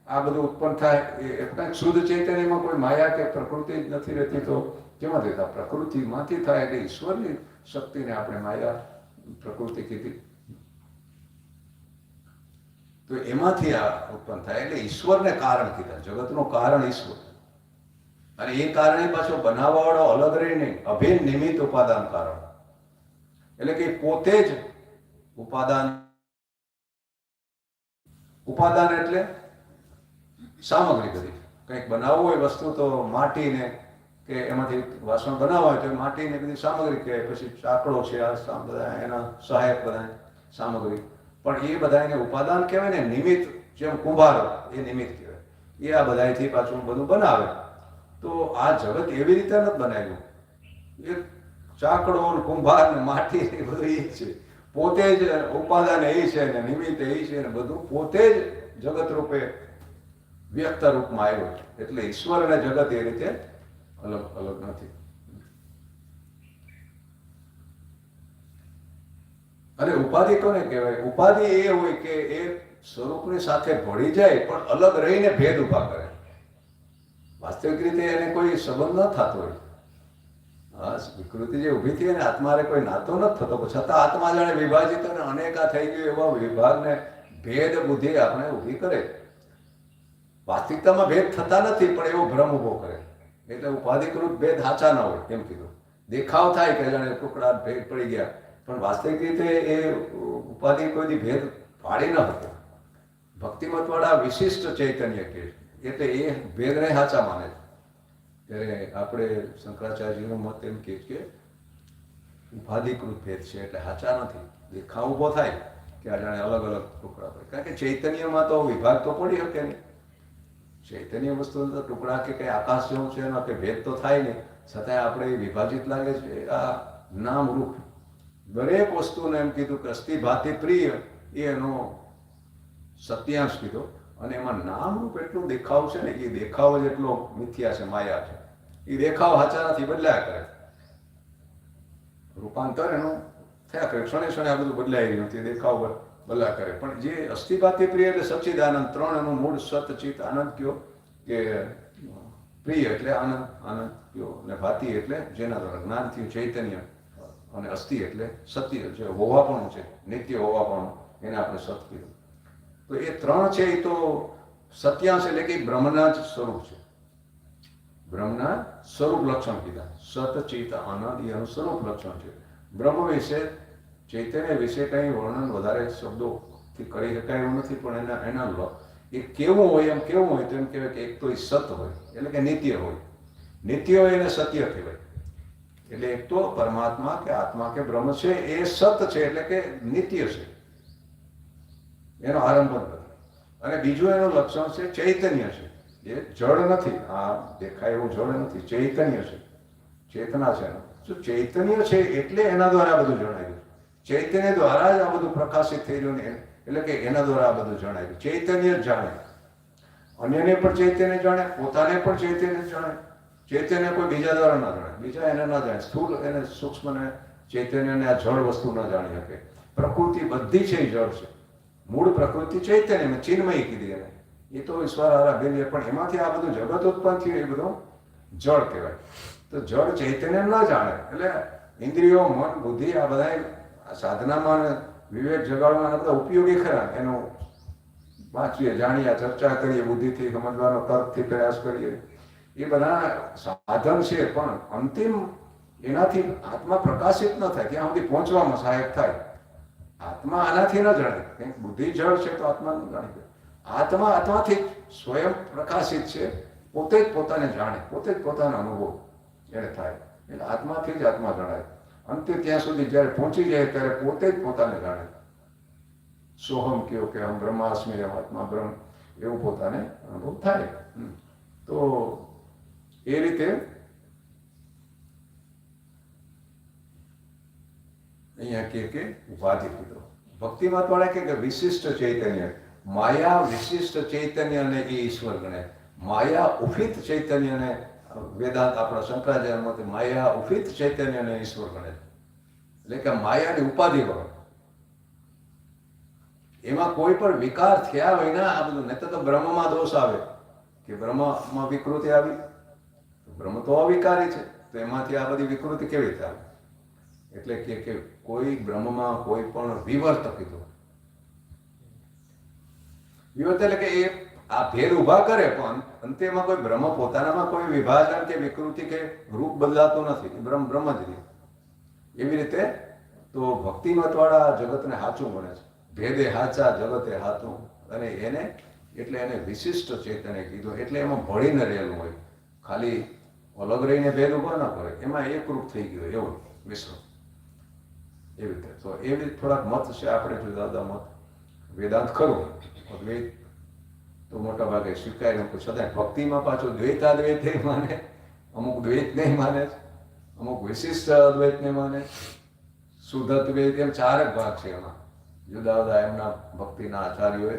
આ બધું ઉત્પન્ન થાય. એટલે શુદ્ધ ચૈતન્યમાં કોઈ માયા કે પ્રકૃતિ જ નથી રહેતી, તો કેમાંથી થાય? પ્રકૃતિમાંથી થાય. એટલે ઈશ્વરની શક્તિને આપણે માયા પ્રકૃતિ કીધી. તો એમાંથી આ ઉત્પન્ન થાય એટલે ઈશ્વરને કારણ કીધા. જગતનું કારણ ઈશ્વર. અને એ કારણે પાછો બનાવવાવાળો અલગ રહી નહીં, અભિન્ન નિમિત્ત ઉપાદાન કારણ. એટલે કે પોતે જ ઉપાદાન. ઉપાદાન એટલે સામગ્રી બધી. કંઈક બનાવવું હોય વસ્તુ તો માટીને કે એમાંથી વાસણ બનાવવા હોય તો માટીને બધી સામગ્રી કહેવાય. પછી ચાકડો છે, આ બધા એના સહાયક બધા સામગ્રી. પણ એ બધા એને ઉપાદાન કહેવાય ને. નિમિત્ત જેમ કુંભાર એ નિમિત્ત કહેવાય. એ આ બધાથી પાછું બધું બનાવે. તો આ જગત એવી રીતે નથી બનાવ્યું. એ ચાકડો ને કુંભાર ને માટી એ બધું એ જ છે. પોતે જ ઉપાદાન એ છે ને નિમિત્ત એ છે ને બધું પોતે જ જગત રૂપે વ્યક્ત રૂપમાં આવ્યો. એટલે ઈશ્વર અને જગત એ રીતે અલગ અલગ નથી. અને ઉપાધિ કોને કહેવાય? ઉપાધિ એ હોય કે એ સ્વરૂપની સાથે ભળી જાય પણ અલગ રહીને ભેદ ઉભા કરે. વાસ્તવિક રીતે એને કોઈ સંબંધ ન થતો હોય. હા, વિકૃતિ જે ઊભી થઈ ને આત્માને કોઈ નાતો નથી થતો, છતાં આત્મા જાણે વિભાજિત અને અનેકા થઈ ગયું એવા વિભાગને ભેદ બુદ્ધિ આપણે ઊભી કરે. વાસ્તવિકતામાં ભેદ થતા નથી પણ એવો ભ્રમ ઊભો કરે. એટલે ઉપાધિકૃત ભેદ સાચા ન હોય એમ કીધું. દેખાવ થાય કે જાણે ટુકડા ભેદ પડી ગયા, પણ વાસ્તવિક રીતે એ ઉપાધિ કોઈ ભેદ પાડી ન હતો. ભક્તિમતવાળા વિશિષ્ટ ચૈતન્ય કે એટલે એ ભેદને સાચા માને છે. ત્યારે આપણે શંકરાચાર્યજીનો મત એમ કહે કે ઉપાધિકૃત ભેદ છે એટલે સાચા નથી. દેખાવ ઊભો થાય કે આ જાણે અલગ અલગ ટુકડા પડે. કારણ કે ચૈતન્યમાં તો વિભાગ તો પડી શકે નહીં. ચૈતન્ય વસ્તુ તો ટુકડા કે કંઈ આકાશ જેવું છે એનો કે ભેદ તો થાય નહીં, છતાંય આપણે વિભાજિત લાગે છે. આ નામ રૂપ દરેક વસ્તુને એમ કીધું કે અસ્થિ ભાતિ પ્રિય એ એનો સત્યાંશ કીધો. અને એમાં નામ રૂપ એટલું દેખાવ છે ને એ દેખાવ જ એટલો મિથ્યા છે, માયા છે. એ દેખાવ સાચા નથી, બદલાયા કરે. રૂપાંતર એનું થયા કરે. ક્ષણે ક્ષણે આ બધું બદલાઈ રહ્યું તે દેખાવ બદલા કરે. પણ જે અસ્થિભાતિ પ્રિય એટલે સચ્ચિદાનંદ, ત્રણ એનું મૂળ સત ચિત આનંદ કયો કે પ્રિય એટલે આનંદ, આનંદ કયો, અને ભાતિ એટલે જેના દ્વારા જ્ઞાન થયું ચૈતન્ય, અને અસ્થિ એટલે સત્ય જે હોવાપણું છે, નિત્ય હોવાપણું, એને આપણે સત કીધું. તો એ ત્રણ છે એ તો સત્યાંશ એટલે કે બ્રહ્મના જ સ્વરૂપ છે. બ્રહ્મના સ્વરૂપ લક્ષણ કીધા. સત ચિત આનંદ એનું સ્વરૂપ લક્ષણ છે. બ્રહ્મ વિશે ચૈતન્ય વિશે કંઈ વર્ણન વધારે શબ્દોથી કરી શકાય એવું નથી, પણ એ કેવું હોય એમ કેવું હોય તો એમ કહેવાય કે એક તો એ સત હોય એટલે કે નિત્ય હોય, નિત્ય હોય એને સત્ય કહેવાય. એટલે એક તો પરમાત્મા કે આત્મા કે બ્રહ્મ છે એ સત છે એટલે કે નિત્ય છે, એનો આરંભ નથી. અને બીજું એનું લક્ષણ છે ચૈતન્ય છે, એ જળ નથી, આ દેખાય એવું જળ નથી, ચૈતન્ય છે, ચેતના છે. શું ચૈતન્ય છે એટલે એના દ્વારા બધું જણાયું, ચૈતન્ય દ્વારા જ આ બધું પ્રકાશિત થઈ રહ્યું ને, એટલે કે એના દ્વારા આ બધું જણાયું. ચૈતન્ય જ જાણે, અન્યને પણ ચૈતન્ય જાણે, પોતાને પણ ચૈતન્ય જાણે. ચૈતન્ય કોઈ બીજા દ્વારા ના જાણે, બીજા એને ના જાણે, સ્થૂળ એને સૂક્ષ્મ ને ચૈતન્યને આ જળ વસ્તુ ના જાણી શકે. પ્રકૃતિ બધી છે એ જળ છે, મૂળ પ્રકૃતિ ચૈતન્ય ચિન્મય કીધી એને, એ તો ઈશ્વર આરાધ્ય, પણ એમાંથી આ બધું જગત ઉત્પન્ન થયું એ બધું જળ કહેવાય. તો જળ ચૈતન્ય ન જાણે એટલે ઇન્દ્રિયો, મન, બુદ્ધિ આ બધા સાધનામાં વિવેક જગાડવાના બધા ઉપયોગી ખરા. એનું વાંચીએ, જાણીએ, ચર્ચા કરીએ, બુદ્ધિથી સમજવાનો, તર્કથી પ્રયાસ કરીએ, એ બધા સાધન છે, પણ અંતિમ એનાથી આત્મા પ્રકાશિત ન થાય ત્યાં સુધી પહોંચવામાં સહાયક થાય. આત્મા આનાથી ન જાણે, બુદ્ધિ જળ છે તો આત્મા ન જાણી. આત્મા આત્માથી સ્વયં પ્રકાશિત છે, પોતે જ પોતાને જાણે, પોતે જ પોતાનો અનુભવ એને થાય. એટલે આત્માથી જ આત્મા જણાય. અંતે ત્યાં સુધી જ્યારે પહોંચી જાય ત્યારે પોતે જ પોતાને જાણે. સોહમ કયો કે હમ બ્રહ્માસ્મિ આત્મા બ્રહ્મ, એવું પોતાને અનુભવ થાય. તો એ રીતે અહીંયા કે ઉપાધિ કીધો. ભક્તિમત વાળા કે વિશિષ્ટ ચૈતન્ય, માયા વિશિષ્ટ ચૈતન્યને એ ઈશ્વર ગણે. માયા ઉપહિત ચૈતન્યને વેદાંત આપણા શંકરાચાર્ય મતે માયા ઉપહિત ચૈતન્યને ઈશ્વર ગણે, એટલે કે માયાની ઉપાધિ વગર. એમાં કોઈ પણ વિકાર થયા વિના આ બધું, નહીં તો બ્રહ્મમાં દોષ આવે કે બ્રહ્મમાં વિકૃતિ આવી, બ્રહ્મ તો અવિકારી છે, તો એમાંથી આ બધી વિકૃતિ કેવી રીતે આવે? એટલે કે કોઈ બ્રહ્મમાં કોઈ પણ વિવર્ત કીધું. વિવર્ત એટલે કે એ આ ભેદ ઉભા કરે, પણ અંતેમાં કોઈ બ્રહ્મ પોતાનામાં કોઈ વિભાજન કે વિકૃતિ કે રૂપ બદલાતું નથી, બ્રહ્મ બ્રહ્મ જ રહે. એવી રીતે તો ભક્તિમત વાળા જગતને સાચું ગણે છે, ભેદે હાચા જગતે હાચું. અને એને એટલે એને વિશિષ્ટ ચૈતન્ય કીધું. એટલે એમાં ભળીને રહેલું હોય, ખાલી અલગ રહીને ભેદ ઉભા ના કરે, એમાં એકરૂપ થઈ ગયું એવું વિશ્વ. એવી રીતે તો એવી થોડાક મત છે, આપણે જુદા જુદા મત. વેદાંત ખરું, અદ્વૈત તો મોટા ભાગે સ્વીકાર્યું, છતાં ભક્તિમાં પાછું દ્વૈતાદ્વૈત માને, અમુક દ્વૈત નહીં માને, અમુક વિશિષ્ટ અદ્વૈતને માને, શુદ્ધ અદ્વૈત, એમ ચારક ભાગ છે. એમાં જુદા જુદા એમના ભક્તિના આચાર્યોએ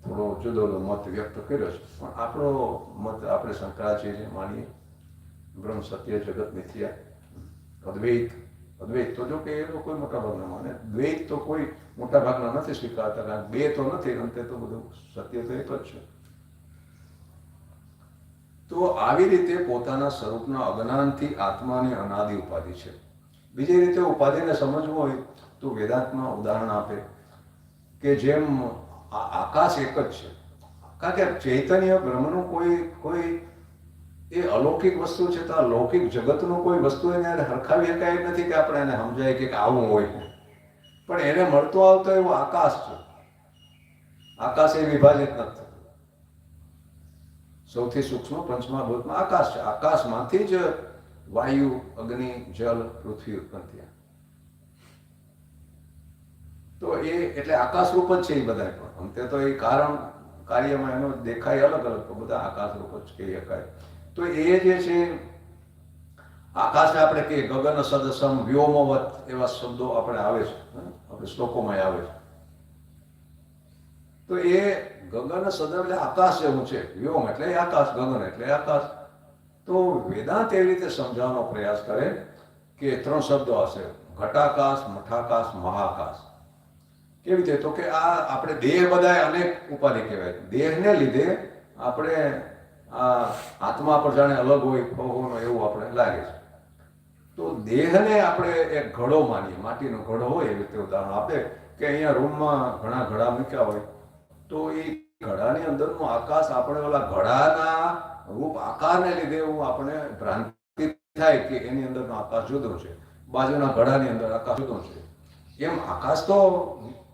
થોડો જુદો મત વ્યક્ત કર્યો છે. પણ આપણો મત આપણે શંકરાચાર્ય માનીએ, બ્રહ્મ સત્ય જગત મિથ્યા. અદ્વૈત, અદ્વૈત તો જો કે એ કોઈ મોટા ભાગના માને, દ્વૈત તો કોઈ મોટા ભાગના નથી સ્વીકારતા, કારણ બે તો નથી, અંતે તો બધું સત્ય તો એક જ છે. તો આવી રીતે પોતાના સ્વરૂપના અજ્ઞાનથી આત્માની અનાદિ ઉપાધિ છે. બીજી રીતે ઉપાધિને સમજવું હોય તો વેદાંતમાં ઉદાહરણ આપે કે જેમ આકાશ એક જ છે, કારણ કે ચૈતન્ય બ્રહ્મનું કોઈ એ અલૌકિક વસ્તુ છે, તો આ લૌકિક જગતનું કોઈ વસ્તુ એને હરખાવી શકાય નથી કે આપણે એને સમજાય કે આવું હોય, પણ એને મળતો આવતો એવો આકાશ છે. આકાશ એ વિભાજિત નથી થતું. સૌથી સૂક્ષ્મ પંચમહાભૂતમાં આકાશ છે. આકાશમાંથી જ વાયુ, અગ્નિ, જલ, પૃથ્વી ઉત્પન્ન થયા. તો એ એટલે આકાશ રૂપ જ છે એ બધા. પણ અંતે તો એ કારણ કાર્યમાં એનો દેખાય અલગ અલગ, તો બધા આકાશ રૂપ જ કહી શકાય. તો એ જે છે આકાશને આપણે કહીએ ગગન સદસમ વ્યોમવત, એવા શબ્દો આપણે આવે છે, આપણે શ્લોકોમાં આવે છે. તો એ ગગન સદમ એટલે આકાશ જેવું છે, વ્યોમ એટલે આકાશ, ગગન એટલે આકાશ. તો વેદાંત એવી રીતે સમજાવવાનો પ્રયાસ કરે કે ત્રણ શબ્દો હશે, ઘટાકાશ, મઠાકાશ, મહાકાશ. કેવી રીતે? તો કે આ આપણે દેહ બધા અનેક ઉપાધિ કહેવાય. દેહને લીધે આપણે આ આત્મા પર જાણે અલગ હોય એવું આપણે લાગે છે. તો દેહને આપણે એક ઘડો માનીએ, માટીનો ઘડો હોય એવી રીતે ઉદાહરણ આપે કે અહીંયા રૂમમાં ઘણા ઘડા મૂક્યા હોય, તો એ ઘડાની અંદરનું આકાશ આપણે ઓલા ઘડાના રૂપ આકારને લીધે એવું આપણે ભ્રાંતિ થાય કે એની અંદરનો આકાશ જુદો છે, બાજુના ઘડાની અંદર આકાશ જુદો છે. એમ આકાશ તો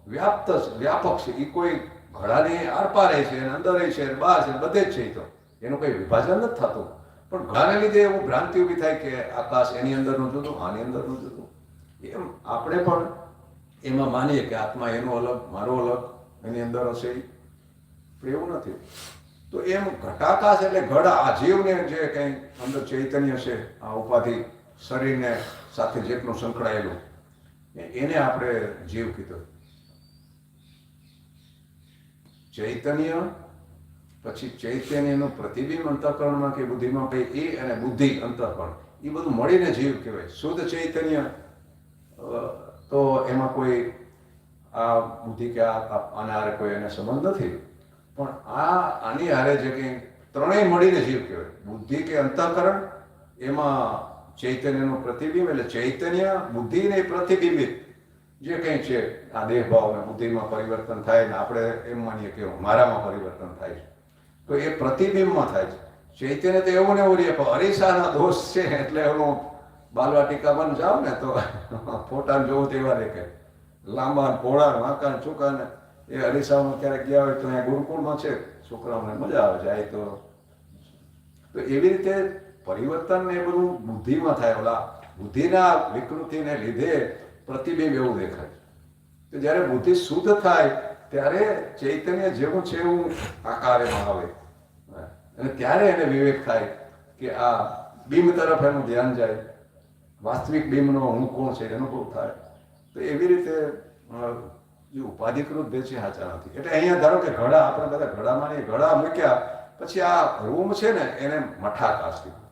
વ્યાપક છે, એ કોઈ ઘડાની આરપારે છે અને અંદર છે બહાર છે બધે જ છે. તો એનું કંઈ વિભાજન નથી થતું, પણ ઘડાને લીધે એવું ભ્રાંતિ ઊભી થાય કે આકાશ એની અંદરનું જુદું, આની અંદરનું જુદું. એમ આપણે પણ એમાં માનીએ કે આત્મા એનો અલગ, મારો અલગ, એની અંદર હશે. પણ એવું નથી. તો એમ ઘટાકાશ એટલે ઘડ, આ જીવને જે કંઈ અંદર ચૈતન્ય છે, આ ઉપાધિ શરીરને સાથે જેટલું સંકળાયેલું, એને આપણે જીવ કીધું. ચૈતન્ય પછી ચૈતન્યનું પ્રતિબિંબ અંતઃકરણમાં કે બુદ્ધિમાં કઈ, એ અને બુદ્ધિ અંતઃકરણ, એ બધું મળીને જીવ કહેવાય. શુદ્ધ ચૈતન્ય તો એમાં કોઈ આ બુદ્ધિ કે આના હારે કોઈ એને સંબંધ નથી. પણ આની હારે જે કંઈ ત્રણેય મળીને જીવ કહેવાય. બુદ્ધિ કે અંતઃકરણ, એમાં ચૈતન્યનું પ્રતિબિંબ, એટલે ચૈતન્ય બુદ્ધિ ને પ્રતિબિંબિત જે કંઈ છે, આ દેહ ભાવ અને બુદ્ધિમાં પરિવર્તન થાય ને આપણે એમ માનીએ કે મારામાં પરિવર્તન થાય છે, તો એ પ્રતિબિંબમાં થાય છે. ચૈતન્ય તો એવું ને એવું રહે, પણ અરીસાના દોષ છે એટલે એનું બાલવાટિકા બન જાઓ ને તો ફોટા જોવું તેવા દેખે, લાંબા પહોળા વાંકા ચૂકા ને. એ અરીસામાં ક્યારેક ગયા હોય તો અહીંયા ગુરુકુળમાં છે, છોકરાઓને મજા આવે જાય તો એવી રીતે પરિવર્તન ને એ બધું બુદ્ધિમાં થાય. ઓલા બુદ્ધિના વિકૃતિને લીધે પ્રતિબિંબ એવું દેખાય. તો જ્યારે બુદ્ધિ શુદ્ધ થાય ત્યારે ચૈતન્ય જેવું છે એવું આકારમાં આવે, અને ત્યારે એને વિવેક થાય કે આ બિંબ તરફ એનું ધ્યાન જાય, વાસ્તવિક બિંબનો હું કોણ છે અનુભવ થાય. તો એવી રીતે જે ઉપાધિકૃત ભેદ છે સાચા નથી. એટલે અહીંયા ધારો કે ઘડા, આપણે બધા ઘડામાં નહીં, ઘડા મૂક્યા પછી આ રૂમ છે ને એને મઠાકાશ કીધું.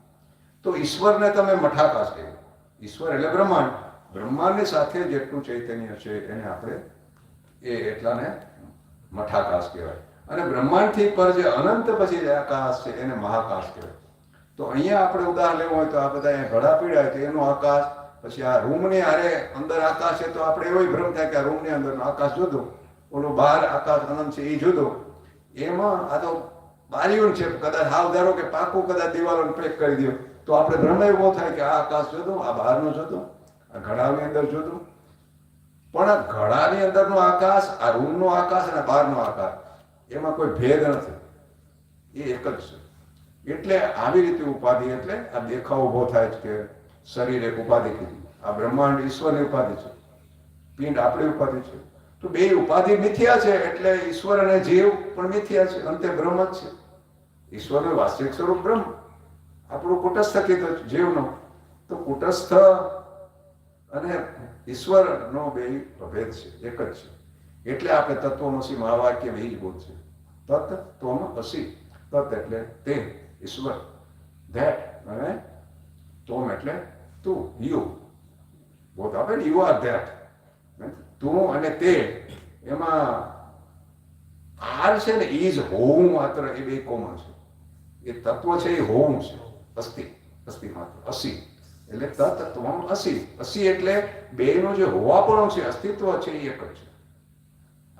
તો ઈશ્વરને તમે મઠાકાશ કીધું. ઈશ્વર એટલે બ્રહ્માંડ, બ્રહ્માંડની સાથે જેટલું ચૈતન્ય છે એને આપણે એટલાને મઠાકાશ કહેવાય. અને બ્રહ્માંડથી પર જે અનંત પછી જે આકાશ છે એને મહાકાશ કહેવાય. તો અહીંયા આપણે ઉદાહરણ લેવું હોય તો આ બધા અહીંયા ઘડા પીડાય તો એનો આકાશ, પછી આ રૂમની હારે અંદર આકાશ છે તો આપણે એવો ભ્રમ થાય કે આ રૂમની અંદરનો આકાશ જુદો, ઓલો બહાર આકાશ અનંત છે એ જુદો. એમાં આ તો બારીઓ છે, કદાચ હાવ ધારો કે પાકું કદાચ દિવાલોને પેક કરી દો તો આપણે ભ્રમ એવો થાય કે આ આકાશ જુદો, આ બહારનો જુદો, આ ઘડાની અંદર જુદું. પણ આ ઘડાની અંદરનો આકાશ, આ રૂમનો આકાશ અને બહારનો આકાશ, એમાં કોઈ ભેદ નથી, એ એક જ છે. એટલે આવી રીતે ઉપાધિ, એટલે આ દેખાવ ઉભો થાય છે કે શરીર એક ઉપાધિ કીધી, આ બ્રહ્માંડ ઈશ્વરની ઉપાધિ છે, પિંડ આપણી ઉપાધિ છે. તો બે ઉપાધિ મિથ્યા છે, એટલે ઈશ્વર અને જીવ પણ મિથ્યા છે, અંતે બ્રહ્મ જ છે. ઈશ્વરનું વાસ્તવિક સ્વરૂપ બ્રહ્મ, આપણું કુટસ્થ કીધું જીવનો. તો કુટસ્થ અને ઈશ્વરનો બે ભેદ છે, એક જ છે. એટલે આપણે તત્વમસી મહાવાક્ય બીજભૂત છે. તત્ ત્વમ અસી, તત્ એટલે તે, ઈશ્વર, ધેટ, અને તોમ એટલે તું, યુ. બોધ આપે ને, યુ આર ધેટ. તું અને તે, એમાં આર છે ને, ઈજ હોવું માત્ર, એ બે કોમન છે. એ તત્વ છે એ હોવું છે, અસ્થિ, અસ્થિ માત્ર, અસી એટલે તત્ ત્વમ અસી. અસી એટલે બેનો જે હોવાપણો છે, અસ્તિત્વ છે, એ એક જ છે.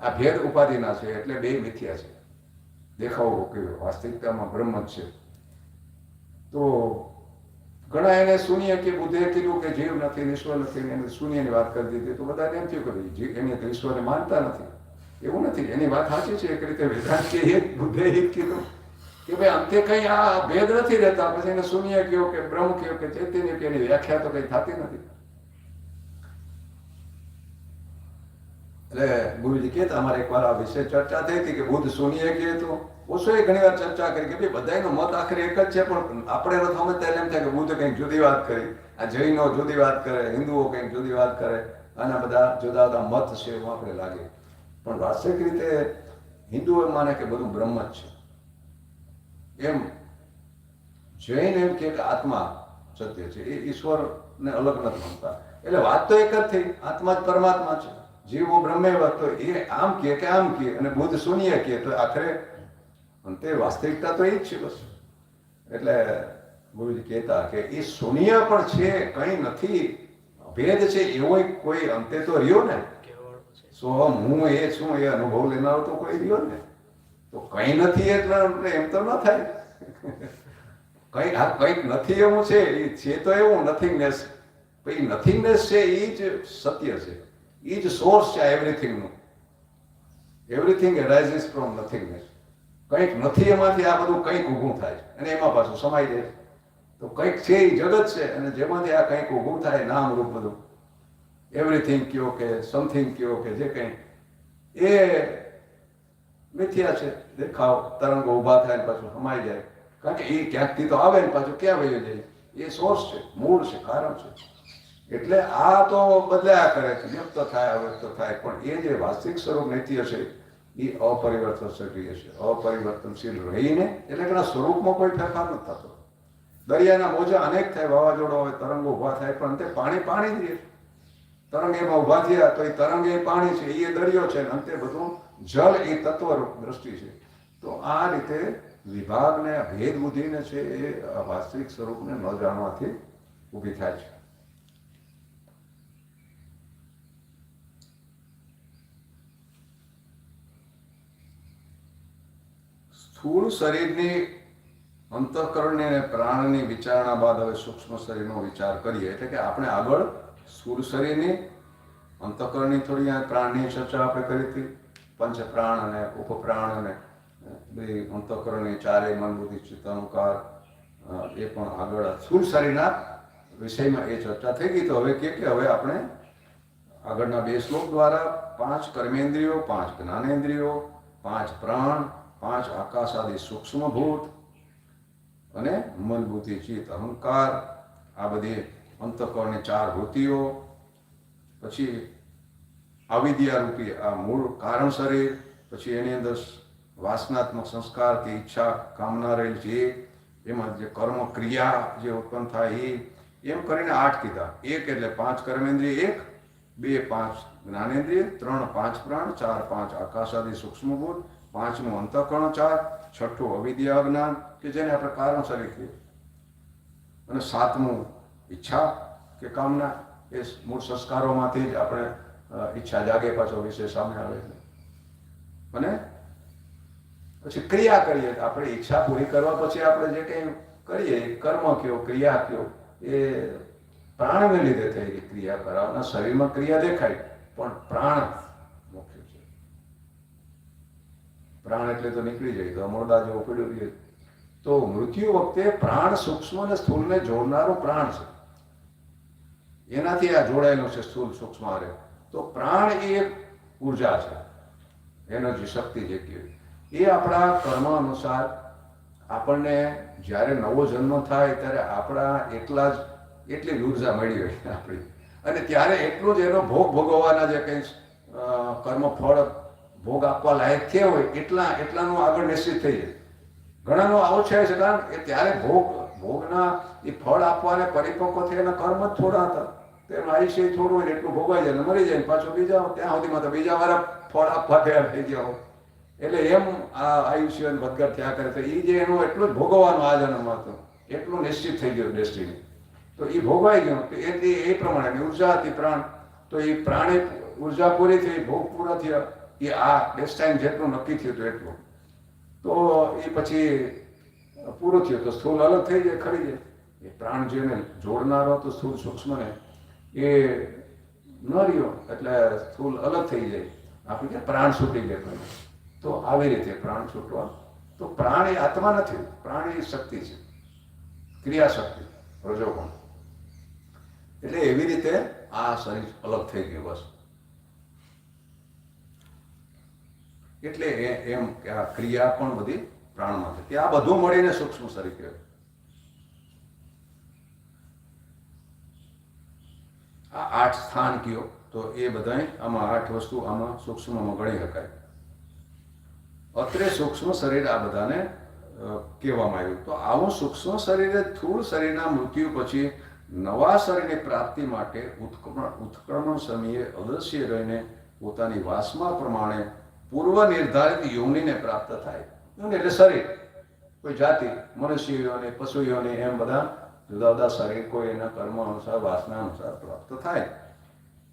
આ ભેદ ઉપાધિના છે, એટલે બે મિથ્યા છે. દેખાવો કે વાસ્તવિકતામાં બ્રહ્મ જ છે. તો ઘણા એને શૂન્ય કે બુદ્ધે કીધું કે જીવ નથી, ઈશ્વર નથી, એને શૂન્યની વાત કરી દીધી. તો બધાને એમ થયું કે જીવ એને તો ઈશ્વરને માનતા નથી. એવું નથી, એની વાત સાચી છે એક રીતે. વેદાંતે બુદ્ધે એ કીધું કે ભાઈ અંતે કઈ આ ભેદ નથી રહેતા, પછી એને શૂન્ય કયો કે બ્રહ્મ કયો કે ચૈતન્ય કે એની વ્યાખ્યા તો કઈ થતી નથી. એટલે ગુરુજી કહેતા, અમારે એકવાર આ વિશે ચર્ચા થઈ હતી કે બુદ્ધ શૂન્ય કહે તો ઓછોએ ઘણી વાર ચર્ચા કરી કે ભાઈ બધાનો મત આખરે એક જ છે, પણ આપણે નથી સમજતા. એટલે એમ થાય કે બુદ્ધ કંઈક જુદી વાત કરી, આ જૈનો જુદી વાત કરે, હિન્દુઓ કંઈક જુદી વાત કરે, આના બધા જુદા જુદા મત છે એવું આપણે લાગે. પણ વાસ્તવિક રીતે હિન્દુઓ માને કે બધું બ્રહ્મ જ છે. એમ જૈન એમ કે આત્મા સત્ય છે, એ ઈશ્વરને અલગ નથી માનતા. એટલે વાત તો એક જ થઈ, આત્મા જ પરમાત્મા છે, જીવો બ્રહ્મે વાત. તો એ આમ કે આમ કે, અને બુદ્ધ શૂન્ય કે, તો આખરે અંતે વાસ્તવિકતા તો એ જ છે બસ. એટલે ગુરુજી કહેતા કે એ શૂન્ય પણ છે, કંઈ નથી, ભેદ છે એવો કોઈ અંતે તો રહ્યો ને. સોહમ હું એ છું એ અનુભવ લેનારો તો કોઈ રહ્યો ને. તો કંઈ નથી એટલે એમ તો ન થાય. કંઈ આ કંઈક નથી એવું છે, એ છે તો એવું નથિંગનેસ. પછી નથિંગનેસ છે એ જ સત્ય છે, એ જ સોર્સ છે એવરીથિંગનું. Everything એરાઇઝિસ from નથિંગનેસ. કંઈક નથી એમાંથી આ બધું કંઈક ઊભું થાય છે અને એમાં પાછું સમાઈ જાય. તો કંઈક છે એ જગત છે અને જેમાંથી આ કંઈક ઊભું થાય નામ રૂપ બધું એવરીથિંગ કયો કે સમથિંગ કયો કે જે કંઈ એ મિથ્યા છે. દેખાવ તરંગો ઊભા થાય ને પાછું સમાઈ જાય. કારણ કે એ ક્યાંકથી તો આવે ને પાછું ક્યાં વયો જાય. એ સોર્સ છે, મૂળ છે, કારણ છે. એટલે આ તો બદલાયા કરે છે, વ્યક્ત થાય અવ્યક્ત થાય, પણ એ જે વાસ્તવિક સ્વરૂપ નિત્ય છે એ અપરિવર્તનશીલ છે. અપરિવર્તનશીલ રહીને એટલે કે સ્વરૂપમાં કોઈ ફેરફાર નથી થતો. દરિયાના મોજા અનેક થાય, વાવાઝોડા હોય, તરંગો ઊભા થાય, પણ અંતે પાણી પાણી જ રહે. તરંગ એમાં ઊભા થયા તો એ તરંગ એ પાણી છે, એ દરિયો છે, અંતે બધું જળ એ તત્વ દ્રષ્ટિ છે. તો આ રીતે વિભાગને ભેદ બુદ્ધિને છે એ વાસ્તવિક સ્વરૂપને ન જાણવાથી ઊભી થાય છે. સ્થૂળ શરીરની અંતઃકરણની અને પ્રાણની વિચારણા બાદ હવે સૂક્ષ્મ શરીરનો વિચાર કરીએ. એટલે કે આપણે આગળ સ્થૂળ શરીરની અંતઃકરણની થોડી પ્રાણની ચર્ચા આપણે કરી હતી. પંચ પ્રાણ અને ઉપપ્રાણ અને બધી અંતઃકરણની ચારેય મન બુદ્ધિ ચિત્ત અહંકાર એ પણ આગળ સ્થૂળ શરીરના વિષયમાં એ ચર્ચા થઈ ગઈ. તો હવે કે હવે આપણે આગળના 2 શ્લોક દ્વારા 5 કર્મેન્દ્રિયો, 5 જ્ઞાનેન્દ્રિયો, 5 પ્રાણ, 5 આકાશ આદિ સૂક્ષ્મભૂત અને મન બુદ્ધિ ચિત્ત અહંકાર આ બધી અંતઃકરણની 4 વૃત્તિઓ, પછી અવિદ્યા રૂપી આ મૂળ કારણ શરીર, પછી એની અંદર વાસનાત્મક સંસ્કાર કે ઈચ્છા કામના રહેલ છે, એમાં જે કર્મ ક્રિયા જે ઉત્પન્ન થાય એમ કરીને 8 કીધા. 1 એટલે 5 કર્મેન્દ્રિય, 1, 2 5 જ્ઞાનેન્દ્રિય, 3 5 પ્રાણ, 4 5 આકાશ આદિ સૂક્ષ્મભૂત, 5મું અંતઃકરણ 4, 6ઠું અવિદ્યા અજ્ઞાન કે જેને આપણે કારણ શરીર કહીએ, અને 7મું ઈચ્છા કે કામના એ મૂળ સંસ્કારોમાંથી જ આપણે ઈચ્છા જાગે પાછો વિષય સામે આવે છે. અને પછી ક્રિયા કરીએ. આપણે ઈચ્છા પૂરી કરવા પછી આપણે જે કંઈ કરીએ કર્મ કયો ક્રિયા કયો એ પ્રાણને લીધે થઈ ગઈ ક્રિયા કરાવના. શરીરમાં ક્રિયા દેખાય પણ પ્રાણ મુખ્ય છે. પ્રાણ એટલે તો નીકળી જાય તો મોરડા જેવો પડ્યો રહીએ. તો મૃત્યુ વખતે પ્રાણ સૂક્ષ્મ અને સ્થૂળને જોડનારો પ્રાણ છે. એનાથી આ જોડાયેલું છે સ્થૂળ સૂક્ષ્મ હારે. તો પ્રાણ એ એક ઉર્જા છે, એનર્જી શક્તિ જે કહેવાય. એ આપણા કર્મ અનુસાર આપણને જ્યારે નવો જન્મ થાય ત્યારે આપણા એટલી જ ઉર્જા મળી હોય આપણી, અને ત્યારે એટલું જ એનો ભોગ ભોગવવાના જે કંઈ કર્મ ફળ ભોગ આપવા લાયક થયા હોય એટલાનું આગળ નિશ્ચિત થઈ જાય. ઘણાનો આવો છે કારણ કે ત્યારે ભોગના એ ફળ આપવાને પરિપક્વ થયાના કર્મ જ થોડા હતા. તેનું આયુષ્ય થોડું હોય એટલું ભોગવાઈ જાય ને મરી જાય ને પાછું બીજા ત્યાં સુધીમાં તો બીજા વાળા ફળ આપવા તૈયાર થઈ ગયા હોય. એટલે એમ આ આયુષ્ય વધઘટ થયા કરે. તો એ જે એનું એટલું જ ભોગવવાનું આ જન્મમાં હતું એટલું નિશ્ચિત થઈ ગયું ડેસ્ટિની. તો એ ભોગવાઈ ગયું. તો એ પ્રમાણે ઉર્જા હતી પ્રાણ. તો એ પ્રાણી ઉર્જા પૂરી થઈ, ભોગ પૂરા થયા, એ આ ડેસ્ટાઇન જેટલું નક્કી થયું હતું એટલું. તો એ પછી પૂરું થયું તો સ્થૂળ અલગ થઈ જાય, ખરી જાય. એ પ્રાણ જેને જોડનારો તો સ્થૂળ સૂક્ષ્મને એ ન રહ્યો એટલે સ્થૂળ અલગ થઈ જાય. આપણે કે પ્રાણ છૂટી જાય. તો આવી રીતે પ્રાણ છૂટવા. તો પ્રાણ એ આત્મા નથી, પ્રાણ એ શક્તિ છે, ક્રિયા શક્તિ, રજોગુણ. એટલે એવી રીતે આ શરીર અલગ થઈ ગયું બસ. એટલે એમ કે આ ક્રિયા પણ બધી પ્રાણમાં છે કે આ બધું મળીને સૂક્ષ્મ શરીર કહેવાય. આ 8 સ્થાન કયો તો એ બધા આમાં 8 વસ્તુ આમાં સૂક્ષ્મમાં ગણી શકાય. અત્રે સૂક્ષ્મ શરીર આ બધાને કહેવામાં આવ્યું. તો આવું સૂક્ષ્મ શરીરે સ્થૂળ શરીરના મૃત્યુ પછી નવા શરીરની પ્રાપ્તિ માટે ઉત્ક્રમણ સમયે અદૃશ્ય રહીને પોતાની વાસના પ્રમાણે પૂર્વ નિર્ધારિત યોનિને પ્રાપ્ત થાય. એટલે શરીર કોઈ જાતિ, મનુષ્ય યોની, પશુ યોની, એમ બધા જુદા જુદા શરીર કોઈ એના કર્મ અનુસાર વાસના અનુસાર પ્રાપ્ત થાય.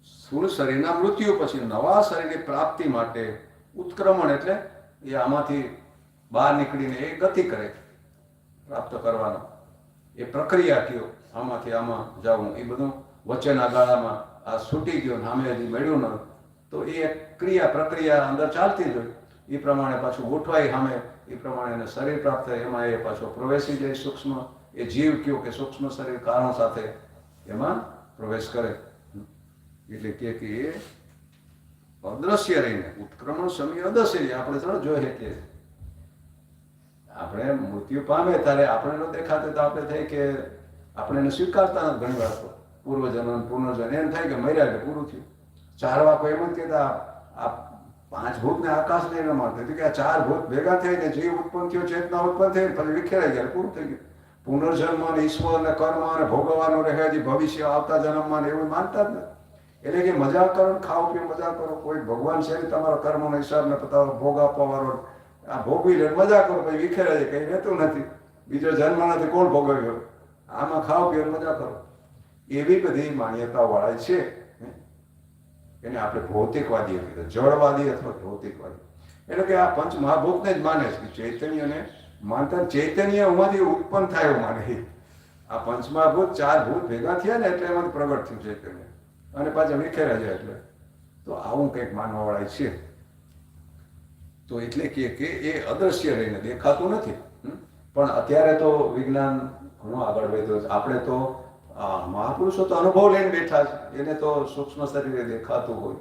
સ્થૂળ શરીરના મૃત્યુ પછી નવા શરીરની પ્રાપ્તિ માટે ઉત્ક્રમણ એટલે એ આમાંથી બહાર નીકળીને એ ગતિ કરે પ્રાપ્ત કરવાનો. એ પ્રક્રિયા કયો આમાંથી આમાં જવું એ બધું વચ્ચેના ગાળામાં આ છૂટી ગયો, સામે હજી મળ્યું ન તો એ એક ક્રિયા પ્રક્રિયા અંદર ચાલતી જ હોય. એ પ્રમાણે પાછું ગોઠવાય સામે, એ પ્રમાણે એને શરીર પ્રાપ્ત થાય, એમાં એ પાછો પ્રવેશી જાય સૂક્ષ્મ, એ જીવ કયો કે સૂક્ષ્મ શરીર કારણ સાથે એમાં પ્રવેશ કરે. એટલે કે એ અદ્રશ્ય રહીને ઉત્ક્રમણ સમય અદશ્ય આપણે થોડા જોઈએ કે આપણે મૃત્યુ પામે ત્યારે આપણે ન દેખાતે તો આપણે થાય કે આપણે એને સ્વીકારતા નથી. ઘણી વાર તો પૂર્વજન્મ પુનર્જન્મ એમ થાય કે મર્યા એટલે પૂરું થયું. ચારવા કોઈ એમ જ કહેતા આ 5 ભૂતને આકાશને ન માનતા કે આ 4 ભૂત ભેગા થઈને જીવ ઉત્પન્ન થયો, ચેતના ઉત્પન્ન થઈ, પછી વિખેરાઈ ગયા, પૂરું થઈ ગયું. પુનર્જન્મ અને ઈશ્વર ને કર્મ અને ભોગવવાનું રહે, હજી ભવિષ્ય આવતા જન્મમાં એવું માનતા જ નથી. એટલે કે મજા કરો, ખાઓ પીઓ મજા કરો. કોઈ ભગવાન છે ને તમારા કર્મનો હિસાબ ને પતાવો, ભોગ આપવા વાળો આ ભોગવી લે મજા કરો, પછી વિખેરાય કઈ રહેતું નથી, બીજો જન્મ નથી, કોણ ભોગવ્યો? આમાં ખાઓ પીઓ મજા કરો. એવી બધી માન્યતાઓ વાળા છે, એને આપણે ભૌતિકવાદી કીધું, જળવાદી અથવા ભૌતિકવાદી. એટલે કે આ પંચ મહાભૂતને જ માને છે, ચૈતન્યને માનતા, ચૈતન્ય ઉમાંથી ઉત્પન્ન થાય એવું માને. આ પંચ મહાભૂત 4 ભૂત ભેગા થયા ને એટલે એમાંથી પ્રગટ થયું ચૈતન્ય, અને પાછા વિખેરા જાય. એટલે તો આવું કંઈક માનવા વાળા છે. તો એટલે કે એ અદ્રશ્ય રહીને દેખાતું નથી. પણ અત્યારે તો વિજ્ઞાન ઘણું આગળ વધ્યું છે. આપણે તો મહાપુરુષો તો અનુભવ લઈને બેઠા છે, એને તો સૂક્ષ્મ શરીરે દેખાતું હોય.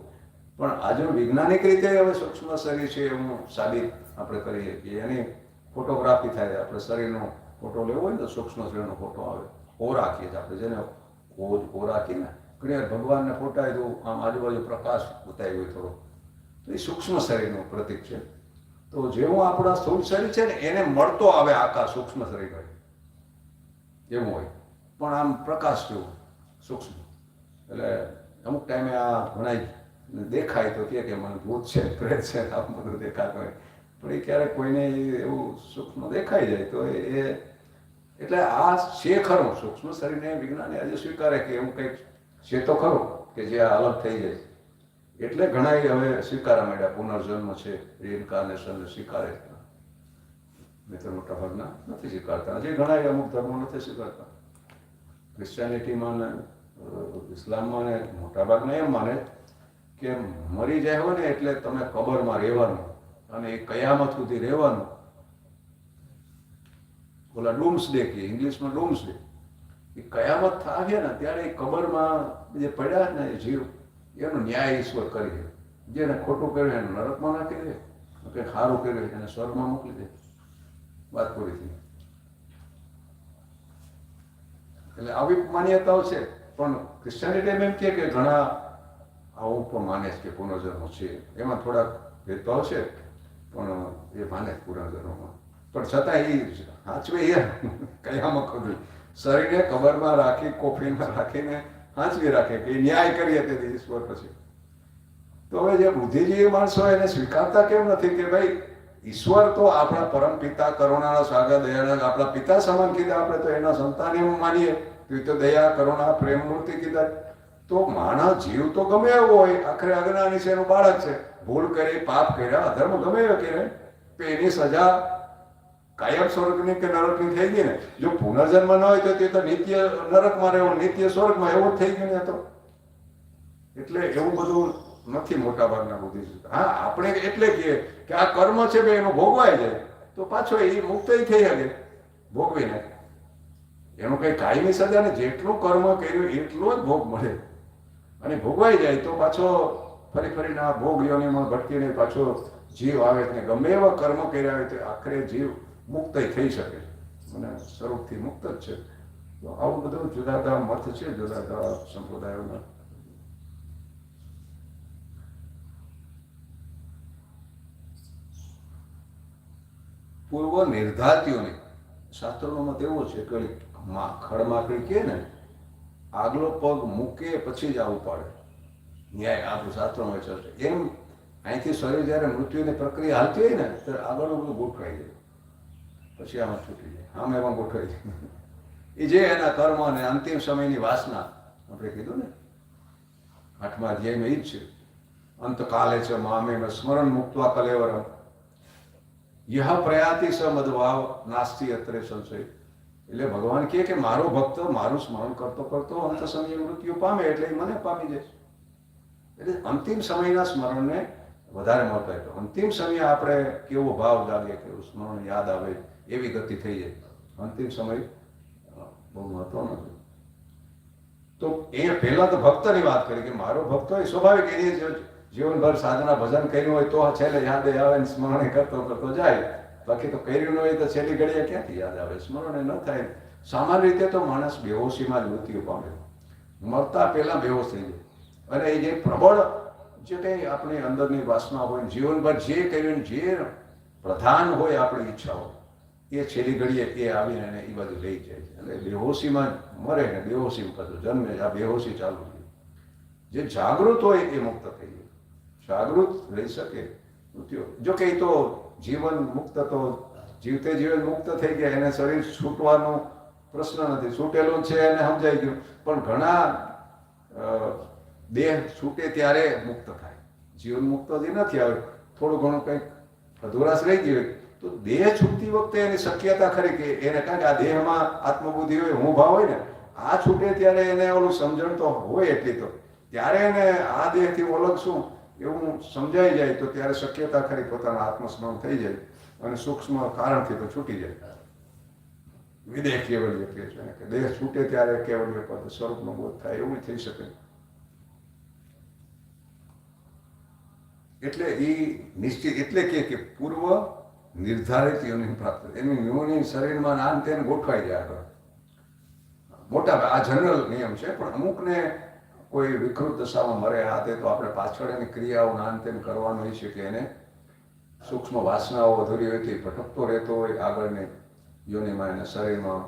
પણ આજે વૈજ્ઞાનિક રીતે હવે સૂક્ષ્મ શરીર છે એવું સાબિત આપણે કરીએ કે એની ફોટોગ્રાફી થાય. આપણે શરીરનો ફોટો લેવો હોય ને તો સૂક્ષ્મ શરીરનો ફોટો આવે, ઓરા કહીએ છીએ આપણે, જેને ઓરા કહીએ ને. ઘણી વાર ભગવાનને ફોટા તો આમ આજુબાજુ પ્રકાશ બતાવ્યો હોય થોડો, તો એ સૂક્ષ્મ શરીરનું પ્રતીક છે. તો જેવું આપણા સ્થૂળ શરીર છે ને એને મળતો આવે આકાર સૂક્ષ્મ શરીર હોય એવું હોય, પણ આમ પ્રકાશ જેવું સૂક્ષ્મ. એટલે અમુક ટાઈમે આ ઘણા દેખાય તો કે મને ભૂત છે, પ્રેત છે, આવું બધું દેખાતું હોય. પણ એ ક્યારેક કોઈને એવું સૂક્ષ્મ દેખાઈ જાય તો એ એટલે આ છે ખરું. સૂક્ષ્મ શરીરને વિજ્ઞાને આજે સ્વીકારે કે એવું કંઈક છે તો ખરું કે જે આ અલગ થઈ જાય. એટલે ઘણા હવે સ્વીકારવા માંડ્યા પુનર્જન્મ છે, રીઇન્કાર્નેશન સ્વીકારે. નહીં તો મોટા ભાગના નથી સ્વીકારતા. હજી ઘણા અમુક ધર્મો નથી સ્વીકારતા. ક્રિશ્ચિયાનિટીમાં ને ઇસ્લામમાં ને મોટાભાગના એમ માને કે મરી જાય હોય ને એટલે તમે કબરમાં રહેવાનું અને એ કયામત સુધી રહેવાનું. ઓલા ડૂમ્સ ડે કે ઇંગ્લિશમાં ડૂમ્સ ડે, એ કયામત થાય ને ત્યારે એ કબરમાં જે પડ્યા ને એ જીવ, એનો ન્યાય ઈશ્વર કરી દે. જેને ખોટું કર્યું એને નરકમાં નાખી દે, કંઈક સારું કર્યું એને સ્વર્ગમાં મોકલી દે. વાત પૂરી થઈ. એટલે આવી માન્યતાઓ છે. પણ ક્રિશ્ચિયાનિટી એમ કે ઘણા આવું પણ માને છે કે પુનર્જન્મ છે. એમાં થોડાક ભેદભાવ છે, પણ એ માને પુનર્જન્મમાં. પણ છતાં એ સાચવે એ કયામાં ખોદું શરીરને કબરમાં રાખી, કોફીમાં રાખીને સાચવી રાખે કે ન્યાય કરીએ તેથી ઈશ્વર પછી. તો હવે જે બુદ્ધિજીવી માણસો એને સ્વીકારતા કેમ નથી કે ભાઈ ઈશ્વર તો આપણા પરમ પિતા, કરુણાના સાગર, દયાના આપણા પિતા સમાન કીધા. આપણે તો એના સંતાન એમ માનીએ તો દયા, કરુણા, પ્રેમ મૂર્તિ કીધા. તો માણસ જીવ તો ગમે એવો હોય, આખરે અજ્ઞાની છે, એનું બાળક છે, ભૂલ કરી, પાપ કર્યા, અધર્મ ગમે એવો કરે, તો એની સજા કાયમ સ્વર્ગની કે નરકની થઈ ગઈ ને. જો પુનર્જન્મ ન હોય તો તે તો નિત્ય નરકમાં રહેવું, નિત્ય સ્વર્ગમાં એવું જ થઈ ગયું ને. તો એટલે એવું બધું નથી મોટા ભાગના બુદ્ધિ. હા, આપણે એટલે કહીએ કે આ કર્મ છે ભાઈ એનું ભોગવાઈ જાય તો પાછો એ મુક્ત થઈ શકે ભોગવીને. એનું કઈ કાયમી સજા ને, જેટલું કર્મ કર્યું એટલો જ ભોગ મળે. અને ભોગવાઈ જાય તો પાછો ફરીને આ ભોગ યોનિમાં ભટકીને પાછો જીવ આવે ને ગમે એવા કર્મ કર્યા હોય તો આખરે જીવ મુક્ત થઈ શકે અને સ્વરૂપથી મુક્ત જ છે. તો આવું બધું જુદા જુદા મત છે, જુદા જુદા સંપ્રદાયોના. પૂર્વ નિર્ધાતીઓની શાસ્ત્રોનો મત એવો છે કે ખડમાકડી કે ને આગલો પગ મૂકે પછી જ આવું પાડે ન્યાય. આપણું શાસ્ત્રોમાં છે એમ. અહીંથી શરીર જ્યારે મૃત્યુની પ્રક્રિયા હાલતી હોય ને ત્યારે આગળનું બધું ગોઠવાઈ જાય, પછી આમાં છૂટી જાય, આમ એમાં ગોઠવાઈ જાય. એ જે એના કર્મ અને અંતિમ સમયની વાસના આપણે કીધું ને 8મા અધ્યાયમાં એ જ છે. અંતકાલે છે મામે સ્મરણ મુક્તવા કલેવરમ યહ પ્રયાતિ સ મદભાવ નાસ્તિ અત્રે સંશય. એટલે ભગવાન કહે કે મારો ભક્ત મારું સ્મરણ કરતો કરતો અંત સમયે મૃત્યુ પામે એટલે એ મને પામી જાય. એટલે અંતિમ સમયના સ્મરણને વધારે મહત્વ આપ્યું. અંતિમ સમયે આપણે કેવો ભાવ જાગે, કેવું સ્મરણ યાદ આવે, એવી ગતિ થઈ જાય. અંતિમ સમય બહુ મહત્વનો નથી. તો એ પહેલા તો ભક્તની વાત કરી કે મારો ભક્ત હોય સ્વાભાવિક એ જીવનભર સાધના ભજન કર્યું હોય તો છેલ્લે યાદ આવે ને સ્મરણ કરતો કરતો જાય. બાકી તો કર્યું ન હોય તો છેલ્લી ઘડીએ ક્યાંથી યાદ આવે, સ્મરણ ન થાય. સામાન્ય રીતે તો માણસ બેહોશીમાં જ મૃત્યુ પામે, મરતા પહેલા બેહોશ થઈ જાય. અને એ જે પ્રબળ જે કંઈ આપણી અંદરની વાસના હોય, જીવનભર જે કર્યું, જે પ્રધાન હોય આપણી ઈચ્છાઓ, એ છેલ્લી ઘડીએ એ આવીને એને એ બધું લઈ જાય છે. એટલે બેહોશીમાં મરે ને બેહોશીમાં પાછું જન્મે, આ બેહોશી ચાલુ થઈ. જે જાગૃત હોય એ મુક્ત થઈ જાય, જાગૃત રહી શકે મૃત્યુ. જો કે તો જીવન મુક્ત તો જીવતે જીવન મુક્ત થઈ ગયા, એને શરીર છૂટવાનો પ્રશ્ન નથી, છૂટેલું છે એને સમજાઈ ગયું. પણ ઘણા દેહ છૂટે ત્યારે મુક્ત થાય, જીવન મુક્ત જે નથી આવે, થોડું ઘણું કંઈક અધુરાશ રહી ગયું તો દેહ છૂટતી વખતે એની શક્યતા ખરી કે એને, કારણ કે આ દેહમાં આત્મબુદ્ધિ હોય, હું ભાવ હોય ને, આ છૂટે ત્યારે એને ઓલું સમજણ તો હોય એટલી, તો ત્યારે એને આ દેહથી ઓળખ શું એવું સમજાઈ જાય તો ત્યારે શક્યતા ખરી પોતાના આત્મસ્મરણ થઈ જાય અને સૂક્ષ્મ કારણથી તો છૂટી જાય. વિદેહ કેવલ્ય કહે છે કે દેહ છૂટે ત્યારે કેવલ્ય પદ સ્વરૂપનો બોધ થાય, એવું થઈ શકે. એટલે એ નિશ્ચિત એટલે કે પૂર્વ નિર્ધારિત યોનિ પ્રાપ્ત, એની યોનિ શરીરમાં નાન તેને ગોઠવાઈ જાય આગળ. મોટા આ જનરલ નિયમ છે, પણ અમુકને કોઈ વિકૃત દશામાં મરે હાથે તો આપણે પાછળ એની ક્રિયાઓ નાન તેમ કરવાનું હોય છે કે એને સૂક્ષ્મ વાસનાઓ અધૂરી હોય તે ભટકતો રહેતો હોય આગળની યોનિમાં, એને શરીરમાં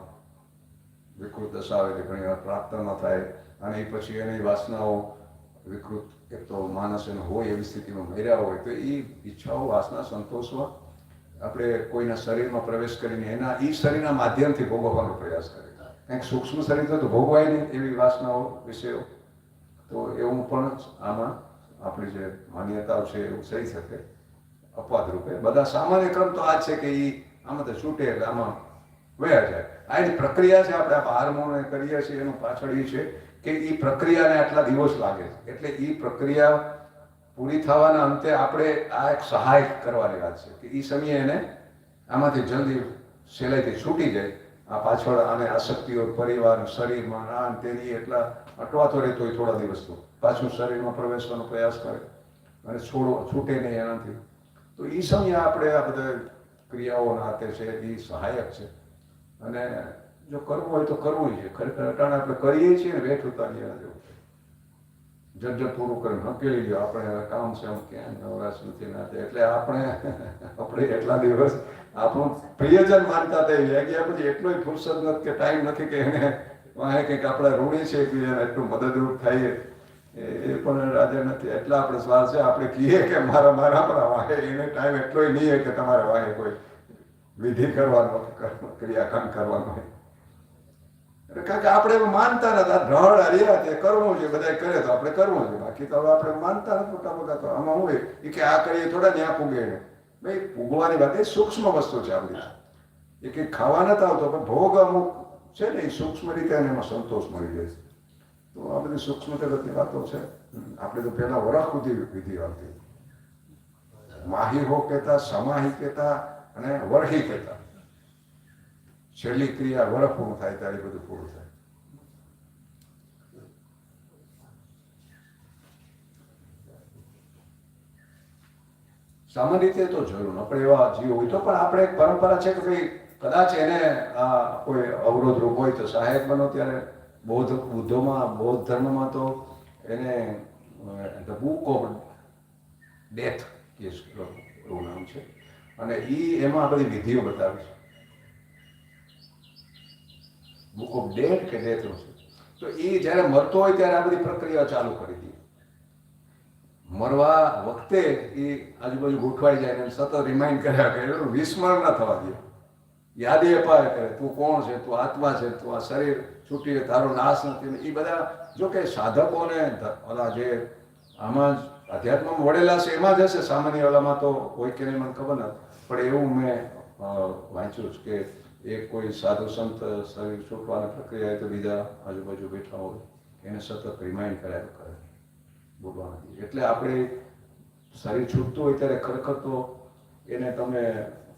વિકૃત દશા હોય તે ઘણી વાર પ્રાપ્ત ન થાય. અને એ પછી એની વાસનાઓ વિકૃત, એક તો માણસ એનો હોય એવી સ્થિતિમાં મર્યા હોય તો એ ઈચ્છાઓ વાસના સંતોષવા આપણે કોઈના શરીરમાં પ્રવેશ કરીને એના એ શરીરના માધ્યમથી ભોગવવાનો પ્રયાસ કરે. કંઈક સૂક્ષ્મ શરીર તો ભોગવાય નહીં એવી વાસનાઓ વિષયો, તો એવું પણ આમાં આપણી જે માન્યતાઓ છે એવું થઈ શકે અપવાદ રૂપે. બધા સામાન્ય ક્રમ તો આ છે કે એ આમાં તો છૂટે એટલે આમાં વયા જાય. આ એની પ્રક્રિયા છે, આપણે હાર્મોન કરીએ છીએ એનું પાછળ એ છે કે એ પ્રક્રિયાને આટલા દિવસ લાગે છે. એટલે એ પ્રક્રિયા પૂરી થવાના અંતે આપણે આ એક સહાય કરવાની વાત છે કે એ સમયે એને આમાંથી જલ્દી સહેલાઈથી છૂટી જાય. આ પાછળ આને આસક્તિઓ પરિવાર શરીરમાં આ તેની એટલા અટવાતો રહેતો હોય થોડા દિવસ, તો પાછું શરીરમાં પ્રવેશવાનો પ્રયાસ કરે અને છૂટે નહીં એનાથી. તો એ સમયે આપણે આ બધા ક્રિયાઓના હાથે છે એ સહાયક છે. અને જો કરવું હોય તો કરવું છે. ખરેખર અટાણે આપણે કરીએ છીએ ને વેઠ ઉતારીએ જેવું જટ પૂરું કરીને હકેલી લ્યો, આપણે કામ છે આમ ક્યાં નવરાશ નથી ના થાય. એટલે આપણે એટલા દિવસ આપણું પ્રિયજન માનતા થઈ ગયા પછી એટલો ફુરસદ નથી કે ટાઈમ નથી કે એને વાંહે કંઈક આપણે રૂડી છે કે એને એટલું મદદરૂપ થાય એ પણ રાજા નથી. એટલા આપણે સ્વાલ છે, આપણે કહીએ કે મારા વાંહે એને ટાઈમ એટલોય નહીં હોય કે તમારે વાંહે કોઈ વિધિ કરવાનો ક્રિયાકાંડ કરવાનો હોય. કારણ કે આપણે એવું માનતા નથી, ઢળ હરિયા તે કરવું છે, બધા કરે તો આપણે કરવું છે. બાકી તો હવે આપણે માનતા નથી મોટા મોટા. તો આમાં હોય એ કે આ કરીએ થોડા ત્યાં પૂગે એને ભાઈ, પૂગવાની વાત એ સૂક્ષ્મ વસ્તુ છે આપણી. એ કંઈક ખાવા નથી આવતો પણ ભોગ અમુક છે ને એ સૂક્ષ્મ રીતે એમાં સંતોષ મળી જાય છે. તો આ બધી સૂક્ષ્મ જગતની વાતો છે. આપણે તો પહેલા વરખ સુધી વિધિ આવતી, માહી હો કહેતા, સમાહી કહેતા અને વરહી કહેતા. છેલ્લી ક્રિયા વરખ પૂરું થાય ત્યારે બધું પૂરું થાય. સામાન્ય રીતે તો જરૂર આપણે એવા જીવ હોય તો પણ આપણે એક પરંપરા છે કે ભાઈ કદાચ એને આ કોઈ અવરોધ રૂપ હોય તો સહાયક બનો. ત્યારે બૌદ્ધ ધર્મમાં તો એને ધ બુક ઓફ ડેથ એવું નામ છે અને એમાં બધી વિધિઓ બતાવી છે. બુક ઓફ ડેથ કે ડેથ છે. તો એ જ્યારે મરતો હોય ત્યારે આ બધી પ્રક્રિયા ચાલુ કરી દી. મરવા વખતે એ આજુબાજુ ગોઠવાઈ જાય અને સતત રિમાઇન્ડ કર્યા કરે, એનું વિસ્મરણ ના થવા દે, યાદી અપાય કરે તું કોણ છે, તું આત્મા છે, તું આ શરીર છૂટી તારો નાશ નથી. એ બધા જો કે સાધકોને ઓલા જે આમાં અધ્યાત્મમાં વળેલા છે એમાં જ હશે, સામાન્ય ઓલામાં તો હોય કે નહીં મને ખબર નથી. પણ એવું મેં વાંચ્યું છે કે એક કોઈ સાધુ સંત શરીર છૂટવાની પ્રક્રિયા તો બીજા આજુબાજુ બેઠા હોય એને સતત રિમાઇન્ડ કર્યા કરે. ભોગવવા નથી. એટલે આપણે શરીર છૂટતું હોય ત્યારે ખરેખર તો એને તમે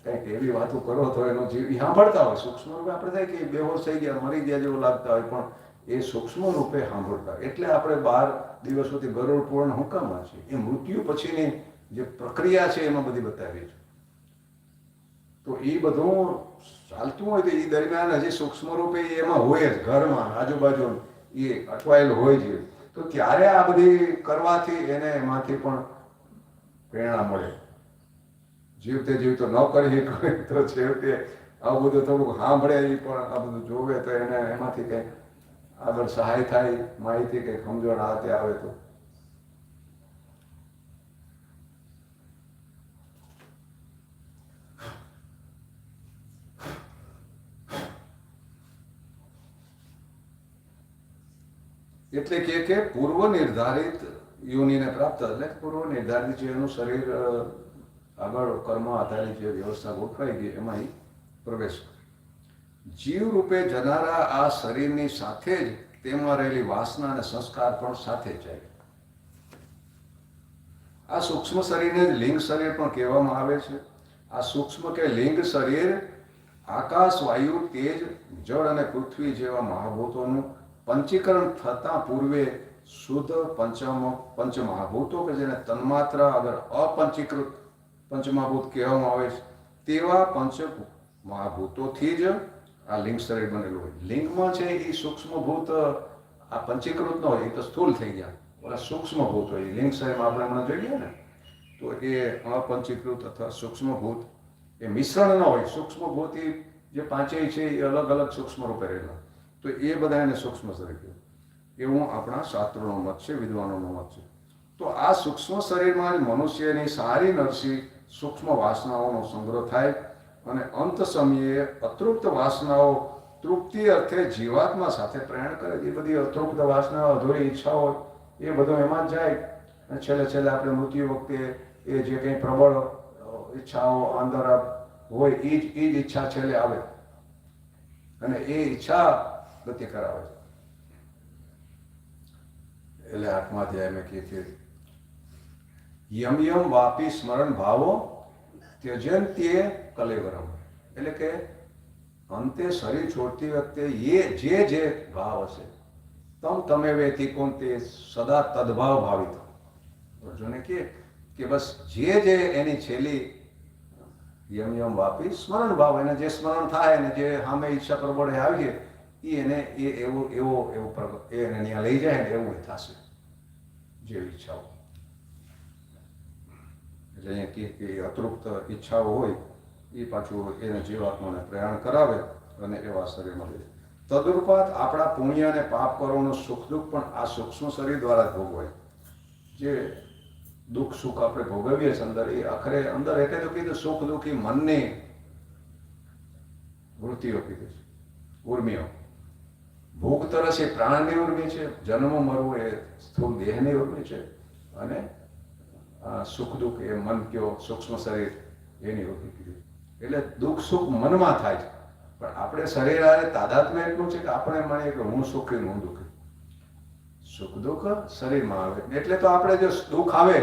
કંઈક એવી વાતો કરો તો એનો જીવ સાંભળતા હોય. સૂક્ષ્મ રૂપે આપણે થાય કે બેહોશ થઈ ગયા, મરી ગયા જેવું લાગતા હોય, પણ એ સૂક્ષ્મ રૂપે સાંભળતા. એટલે આપણે 12 દિવસોથી ગરુડ પૂર્ણ હું કામ છે, એ મૃત્યુ પછીની જે પ્રક્રિયા છે એમાં બધી બતાવી છે. તો એ બધું ચાલતું હોય તો એ દરમિયાન હજી સૂક્ષ્મ રૂપે એમાં હોય જ, ઘરમાં આજુબાજુ એ અટવાયેલું હોય છે. તો ત્યારે આ બધી કરવાથી એને એમાંથી પણ પ્રેરણા મળે. જીવતે જીવતો ન કરી તો છેવટે આવું બધું થોડુંક સાંભળે, એ પણ આ બધું જોવે તો એને એમાંથી કંઈક આગળ સહાય થાય, માહિતી કંઈક સમજણ હાથે આવે તો. એટલે કે પૂર્વ નિર્ધારિત યોનિને પ્રાપ્ત, એટલે પૂર્વ નિર્ધારિત જે એનું શરીર આગળ કર્મ આધારિત જે વ્યવસ્થા ગોઠવાઈ ગઈ એમાં પ્રવેશ. જીવ રૂપે જનારા આ શરીરની સાથે જ તેમાં રહેલી વાસના અને સંસ્કાર પણ સાથે જાય. આ સૂક્ષ્મ શરીરને લિંગ શરીર પણ કહેવામાં આવે છે. આ સૂક્ષ્મ કે લિંગ શરીર આકાશ, વાયુ, તેજ, જળ અને પૃથ્વી જેવા મહાભૂતોનું પંચીકરણ થતા પૂર્વે શુદ્ધ પંચમહાભૂતો કે જેને તન્માત્રા અગર અપંચીકૃત પંચમહાભૂત કહેવામાં આવે છે, તેવા પંચ મહાભૂતોથી જ આ લિંગ શરીર બનેલું હોય. લિંગમાં છે એ સૂક્ષ્મભૂત આ પંચીકૃત ન હોય, એ તો સ્થૂલ થઈ ગયા. ઓલા સૂક્ષ્મભૂત હોય લિંગ શરીરમાં આપણે હમણાં જોઈએ ને, તો એ અપંચીકૃત અથવા સૂક્ષ્મભૂત એ મિશ્રણ ન હોય. સૂક્ષ્મભૂત જે પાંચેય છે એ અલગ અલગ સૂક્ષ્મ રૂપે રહેલા, તો એ બધા એને સૂક્ષ્મ શરીર કહેવાય. એવું આપણા શાસ્ત્રોનો મત છે, વિદ્વાનોનો મત છે. તો આ સૂક્ષ્મ શરીરમાં જ મનુષ્યની સારી નરસી સૂક્ષ્મ વાસનાઓનો સંગ્રહ થાય અને અંત સમયે અતૃપ્ત વાસનાઓ તૃપ્તિ અર્થે જીવાત્મા સાથે પ્રયાણ કરે. એ બધી અતૃપ્ત વાસનાઓ, અધૂરી ઈચ્છાઓ, એ બધું એમાં જ જાય. અને છેલ્લે આપણે મૃત્યુ વખતે એ જે કંઈ પ્રબળ ઈચ્છાઓ અંદર હોય એ જ ઈચ્છા છેલ્લે આવે અને એ ઈચ્છા ગતિ કરાવે છે. એટલે 8મા અધ્યાયમાં કહે છે યમ યમ વાપી સ્મરણ ભાવો ત્યજંત્યે કલેવરમ. એટલે કે અંતે શરીર છોડતી વખતે જે ભાવ હશે તમે વેતી કોણ તે સદા તદભાવ ભાવિત. અર્જુને કે બસ જે એની છેલ્લી યમ યમ વાપી સ્મરણ ભાવ, એને જે સ્મરણ થાય અને જે સામે ઈચ્છા પ્રબળે આવીએ એને એવું એને ત્યાં લઈ જાય ને એવું થશે જે ઈચ્છાઓ. એટલે અહીંયા કે અતૃપ્ત ઈચ્છાઓ હોય એ પાછું એને જીવાત્માને પ્રયાણ કરાવે અને એવા શરીરમાં લે. તદુપરાંત આપણા પુણ્ય અને પાપ કરવાનું સુખ દુઃખ પણ આ સૂક્ષ્મ શરીર દ્વારા જ ભોગવાય. જે દુઃખ સુખ આપણે ભોગવીએ છીએ અંદર, એ આખરે અંદર એટલે તો કીધું સુખ દુઃખ એ મનની વૃત્તિઓ કીધું છે, ઉર્મિઓ. ભૂખ તરસ એ પ્રાણની ઉર્મિ છે, જન્મ મરવું એ સ્થૂળ દેહની ઉર્મિ છે, અને સુખ દુઃખ એ મન કયો સૂક્ષ્મ શરીર એની ઉર્મિ કીધી. એટલે દુઃખ સુખ મનમાં થાય છે, પણ આપણે શરીર આરે તાદાત્મ્ય એટલું છે કે આપણે માનીએ કે હું સુખી હું દુઃખી. સુખ દુઃખ શરીરમાં આવે એટલે તો આપણે જો દુઃખ આવે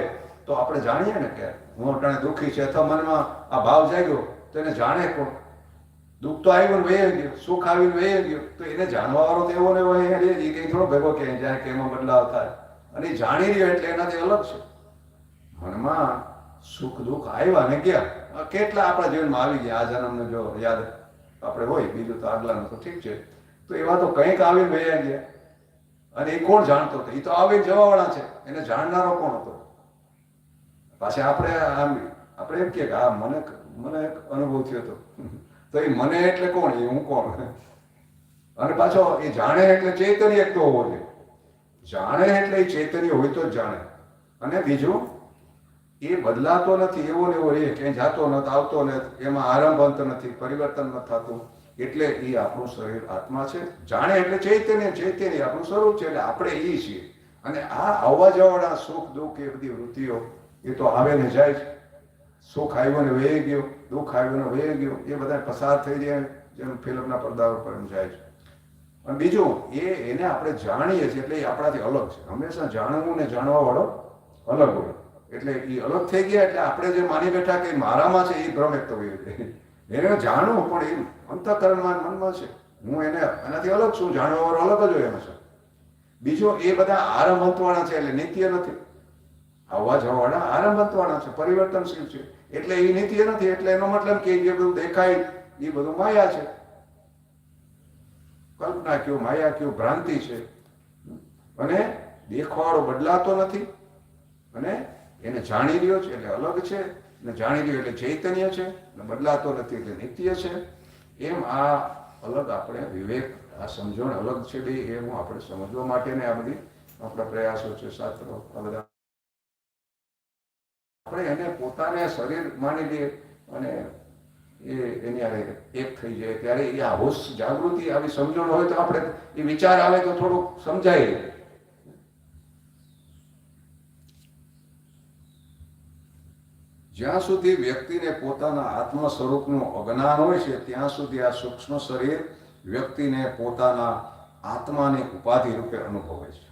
તો આપણે જાણીએ ને કે હું અટાણે દુઃખી છે, અથવા મનમાં આ ભાવ જાગ્યો તો એને જાણે કોણ. દુઃખ તો આવ્યું ને વહી ગયું, સુખ આવીને વહી ગયું, તો એને જાણવા વાળો તો એવો ને એવો એ કંઈ થોડો ભેગો કે જાય કે એમાં બદલાવ થાય. અને એ જાણી રહ્યો એટલે એનાથી અલગ છે. મનમાં સુખ દુઃખ આવ્યા ને ગયા, કેટલા આપણા જીવનમાં આવી ગયા. આ જન્મને જો યાદ આપણે હોય, બીજું તો આગલાનું તો ઠીક છે, તો એવા તો કંઈક આવીને વહી ગયા. અને એ કોણ જાણતો હતો? એ તો આવીને જવાવાળા છે, એને જાણનારો કોણ હતો? પાછી આપણે એમ કે હા મને અનુભવ થયો હતો, તો એ મને એટલે કોણ? એ હું કોણ? અને પાછો એ જાણે એટલે ચૈતન્ય એક તો હોવો જોઈએ. જાણે એટલે એ ચૈતન્ય હોય તો જ જાણે. અને બીજું એ બદલાતો નથી, એવો ને એવો રહે, ક્યાંય જાતો નથી, આવતો નથી, એમાં આરંભ અંત નથી, પરિવર્તન નથી થતું. એટલે એ આપણું શરીર આત્મા છે. જાણે એટલે ચૈતન્ય આપણું સ્વરૂપ છે, એટલે આપણે એ છીએ. અને આ આવવા જવાળા સુખ દુઃખ એ બધી વૃત્તિઓ એ તો આવે ને જાય છે. સુખ આવ્યું ને વહી ગયો, દુઃખ આવ્યું ને વહી ગયો, એ બધા પસાર થઈ જાય જેમ ફિલ્મના પડદા ઉપર જાય છે. અને બીજું એને આપણે જાણીએ છીએ એટલે એ આપણાથી અલગ છે. હંમેશા જાણવું ને જાણવાવાળો અલગ હોય. એટલે એ અલગ થઈ ગયા એટલે આપણે જે માની બેઠા કે મારામાં છે એ ભ્રમ એક તો એને જાણવું પણ એ અંતઃકરણમાં મનમાં છે. હું એનાથી અલગ છું, જાણવાવાળો અલગ જ હોય હંમેશા. બીજું એ બધા આરંભંતવાળા છે એટલે નિત્ય નથી. આવવા જવાવાળા આરંભંતવાળા છે, પરિવર્તનશીલ છે એટલે એ નિત્ય નથી. એટલે એનો મતલબ કે જે બધું દેખાય એ બધું માયા છે, કલ્પના કયો, માયા કયો, ભ્રાંતિ છે. અને દેખવાળો બદલાતો નથી અને એને જાણી રહ્યો છે એટલે અલગ છે, ને જાણી રહ્યો એટલે ચૈતન્ય છે, ને બદલાતો નથી એટલે નિત્ય છે. એમ આ અલગ આપણે વિવેક, આ સમજણ અલગ છે બે, એમ આપણે સમજવા માટે ને આ બધી આપણા પ્રયાસો છે, શાસ્ત્રો, આ બધા આપણે એને પોતાને શરીર માની લઈએ અને એની એક થઈ જાય ત્યારે એ આ હોશ, જાગૃતિ, આવી સમજણ હોય તો આપણે એ વિચાર આવે તો થોડુંક સમજાય. જ્યાં સુધી વ્યક્તિને પોતાના આત્મ સ્વરૂપનું અજ્ઞાન હોય છે ત્યાં સુધી આ સૂક્ષ્મ શરીર વ્યક્તિને પોતાના આત્માની ઉપાધિ રૂપે અનુભવે છે.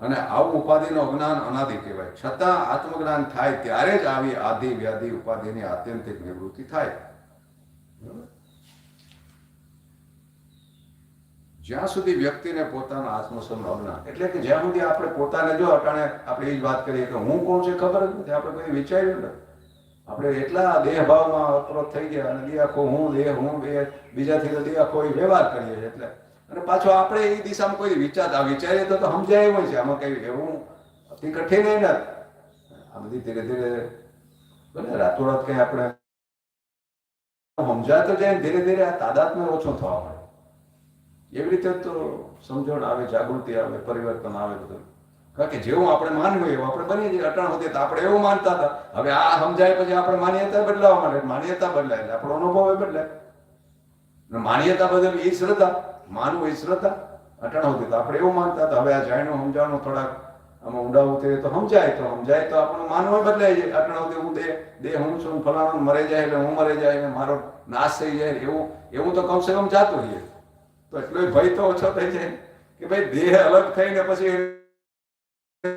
અને આવું ઉપાધિનું અજ્ઞાન અનાદિ કહેવાય. છતાં આત્મજ્ઞાન થાય ત્યારે જ આવી આદિ વ્યાધિ ઉપાધિની આત્યંતિક નિવૃત્તિ થાય. જ્યાં સુધી વ્યક્તિને પોતાના આત્મસ્વરૂપનું અજ્ઞાન, એટલે કે જ્યાં સુધી આપણે પોતાને, જો અટાણે આપણે એ જ વાત કરીએ કે હું કોણ છે ખબર જ નથી, આપણે કોઈ વિચાર્યું નથી. આપણે એટલા દેહભાવમાં અપરોધ થઈ ગયા અને દેહખો હું, હું બીજાથી તો દેહખો એ વ્યવહાર કરીએ છીએ. એટલે અને પાછો આપણે એ દિશામાં કોઈ વિચારીએ તો સમજાય એવું છે. આમાં કઈ એવું અતિ કઠિન નથી. આ બધી ધીરે ધીરે ભલે રાતોરાત કઈ આપણે સમજાતો જાય, ધીરે ધીરે આ તાદાત્મ્ય ઓછું થવા મળે. એવી રીતે તો સમજણ આવે, જાગૃતિ આવે, પરિવર્તન આવે બધું. કારણ કે જેવું આપણે માનવું એવું આપણે બની જઈએ. અટાણ હોતી તો આપણે એવું માનતા હતા, હવે આ સમજાય પછી આપણે માન્યતા બદલાવા માંડે. માન્યતા બદલાય એટલે આપણો અનુભવ બદલાય. માન્યતા બદલ એ શ્રદ્ધા, માનવું એ શ્રદ્ધા. અટાણ હોતી તો આપણે એવું માનતા હતા, હવે આ જાણ્યું સમજાવવાનું થોડાક આમાં ઊંડા ઉતરે તો સમજાય તો આપણું માનવું બદલાય જાય. અટાણ હોતી હું દેહ હું છું, ફલાણું મરે જાય એટલે હું મરે જાય, મારો નાશ થઈ જાય, એવું તો કમસે કમ જાતું રહીએ. તો એટલો ભય તો ઓછો થઈ જાય કે ભાઈ દેહ અલગ થઈને પછી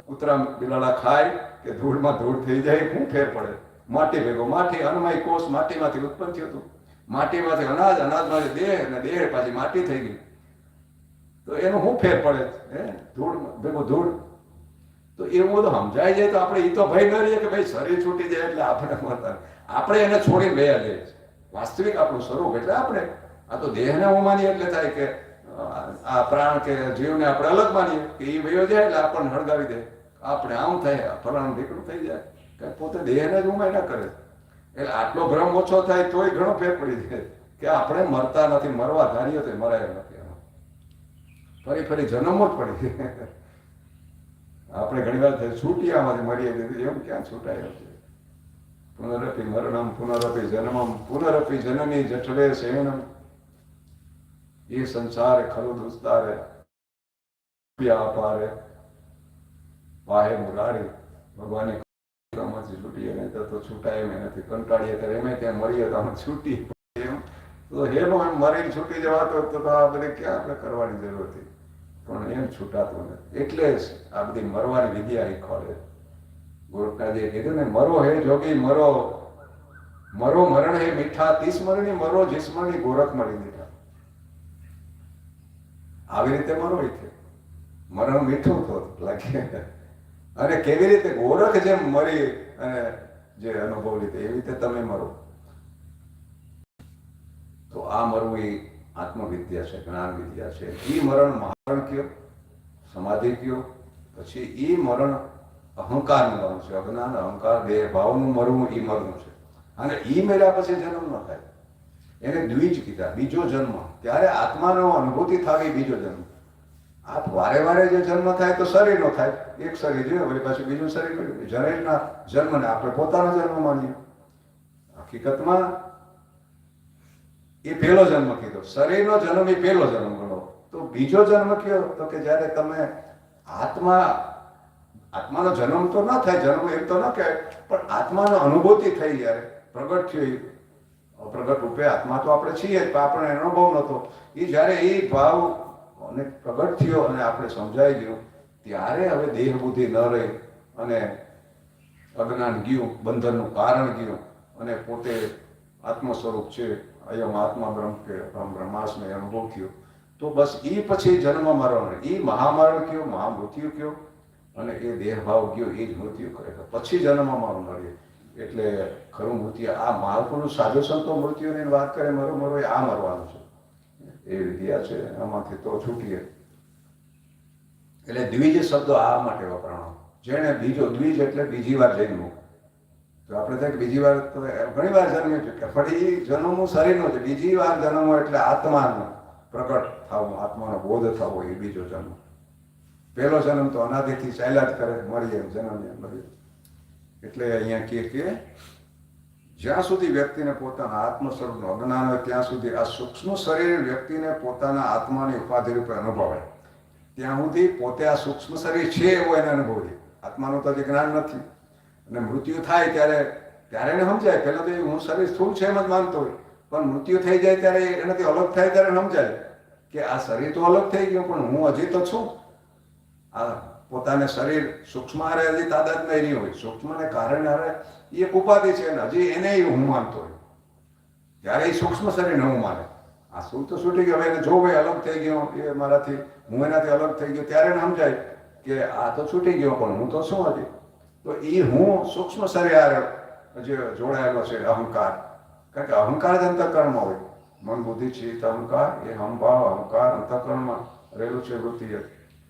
કૂતરા બિલાડા ખાય કે ધૂળમાં ધૂળ થઈ જાય, શું ફેર પડે? માટી ભેગો માટી, અન્નમય કોષ માટીમાંથી ઉત્પન્ન થયું હતું. માટીમાંથી અનાજ, અનાજમાંથી દેહ, અને દેહ પાછી માટી થઈ ગઈ. તો એનું શું ફેર પડે? ધૂળ ભેગો ધૂળ. તો એવું બધું સમજાય જાય તો આપણે એ તો ભય ન રહીએ કે ભાઈ શરીર છૂટી જાય એટલે આપણે એને છોડીને ગયા જઈએ. વાસ્તવિક આપણું સ્વરૂપ એટલે આપણે આ તો દેહને હું માનીએ એટલે થાય કે આ પ્રાણ કે જીવને આપણે અલગ માનીએ કે એ વયો જાય એટલે આપણને હળગાવી દે, આપણે આમ થાય, ફલાણું ઢીકણું થઈ જાય. કે પોતે દેહને જ ઉમાય ના કરે. એટલે આટલો ભ્રમ ઓછો થાય તોય ઘણો ફેર પડી જાય કે આપણે મરતા નથી, મરવા ધારીએ તો મરાય નથી. ફરી ફરી જન્મો જ પડી. આપણે ઘણી વાર છૂટિયામાંથી મરીએ છીએ, એમ ક્યાં છૂટાય છે? પુનરપી મરણમ પુનરપી જન્મમ પુનરપી જનની જઠરે શયનમ એ સંસારે ખરુ દુસ્તારે અપારે પાહે મુરારી. ભગવાને છૂટીએ નહીં તો છૂટાય એમ નથી. કંટાળીએ ત્યારે એમ ત્યાં મરીએ તો અમે છૂટી એમ તો હેલો એમ મરીને છૂટી જવાતો તો આ બધી ક્યાં આપણે કરવાની જરૂર હતી, પણ એમ છૂટાતું નથી. એટલે જ આ બધી મરવાની વિદ્યા શીખવાડે. ગોરખનાથે કીધું ને, મરો હે જોગી મરો, મરો મરણ હે મીઠા, તીસ મરણી મરો જીસ્મરણી ગોરખ મરી મીઠા. આવી રીતે મરો છે, મરણ મીઠું તો લાગે. અને કેવી રીતે ગોરખ જેમ મરી અને જે અનુભવ લીધે એવી રીતે તમે મરો. તો આ મરવું એ આત્મવિદ્યા છે, જ્ઞાન વિદ્યા છે. એ મરણ મહારણ કયો, સમાધિ કયો, પછી એ મરણ અહંકારનું મરણ છે. અજ્ઞાન, અહંકાર, દેહ ભાવનું મરવું એ મરવું છે. અને એ મર્યા પછી જન્મ ન થાય. એને દ્વિજ કીધા, બીજો જન્મ. ત્યારે આત્માનો અનુભૂતિ થાય બીજો જન્મ. આ વારે વારે જે જન્મ થાય તો શરીરનો થાય. એક શરીર જોઈએ વળી પાછું બીજું શરીર મળ્યું. શરીરના જન્મને આપણે પોતાનો જન્મ માનીએ. હકીકતમાં એ પહેલો જન્મ કીધો. શરીરનો જન્મ એ પહેલો જન્મ ગણો. તો બીજો જન્મ કયો? તો કે જ્યારે તમે આત્માનો જન્મ તો ન થાય, જન્મ એમ તો ન કહેવાય, પણ આત્માનો અનુભૂતિ થઈ જ્યારે પ્રગટ થયો. અપ્રગટ રૂપે આત્મા તો આપણે છીએ જ, પણ આપણને અનુભવ નહોતો. એ જ્યારે એ ભાવ અને પ્રગટ થયો અને આપણે સમજાઈ ગયું, ત્યારે હવે દેહ બુદ્ધિ ન રહી અને અજ્ઞાન ગયું, બંધનનું કારણ ગયું અને પોતે આત્મ સ્વરૂપ છે, અયમ આત્મા બ્રહ્મ કે બ્રહ્માસ્મે અનુભવ થયો. તો બસ એ પછી જન્મ મરણ, એ મહામરણ કયો, મહામૃત્યુ કયો, અને એ દેહભાવ ગયો, એ જ મૃત્યુ ખરેખર. પછી જન્મ મરણ મળીએ એટલે ખરું મૃત્યુ. આ મહાપુરુષ સાધુ સંતો મૃત્યુની વાત કરે, મરો મરો એ આ મરવાનું છે, એ વિદ્યા છે, આમાંથી તો છૂટીએ. એટલે દ્વિજ શબ્દ આ માટે વપરાણો. જેણે બીજો, દ્વિજ એટલે બીજી વાર જન્મવું. તો આપણે થાય કે બીજી વાર તો ઘણી વાર જન્મ્યું છે, કે ફરી જન્મવું શરીરનું છે, બીજી વાર જન્મવું એટલે આત્માનું પ્રગટ થવું, આત્માનો બોધ થવો, એ બીજો જન્મ. પહેલો જન્મ તો અનાદિથી ચાલ્યા જ કરે, મળીએ જન્મીએ મળીએ. એટલે અહીંયા કે જ્યાં સુધી વ્યક્તિને પોતાના આત્મ સ્વરૂપનું અજ્ઞાન હોય ત્યાં સુધી આ સૂક્ષ્મ શરીર વ્યક્તિને પોતાના આત્માની ઉપાધિ રૂપે અનુભવાય. ત્યાં સુધી પોતે આ સૂક્ષ્મ શરીર છે એવો એને અનુભવ છે. આત્માનું તો હજી જ્ઞાન નથી. અને મૃત્યુ થાય ત્યારે એને સમજાય. પહેલાં તો હું શરીર સ્થૂળ છે એમ જ માનતો હોય, પણ મૃત્યુ થઈ જાય ત્યારે એનાથી અલગ થાય ત્યારે સમજાય કે આ શરીર તો અલગ થઈ ગયું, પણ હું હજી તો છું. આ પોતાને શરીર સૂક્ષ્મ હારે હજી તાદાત્મ્ય નહીં હોય. સૂક્ષ્મને કારણે હવે એ એક ઉપાધિ છે, અને હજી એને હું માનતો હોય ત્યારે એ સૂક્ષ્મ શરીરને હું માને. આ શું તો છૂટી ગયો, હવે એને જો ભાઈ અલગ થઈ ગયો, એ મારાથી, હું એનાથી અલગ થઈ ગયો, ત્યારે એને સમજાય કે આ તો છૂટી ગયો, પણ હું તો શું હજી. તો એ હું સૂક્ષ્મ શરીર હારે જે જોડાયેલો છે અહંકાર. કારણ કે અહંકાર જ અંતઃકરણમાં હોય. મન બુદ્ધિ ચિત્ત અહંકાર, એ હમભાવ અહંકાર અંતઃકરણમાં રહેલું છે વૃત્તિ.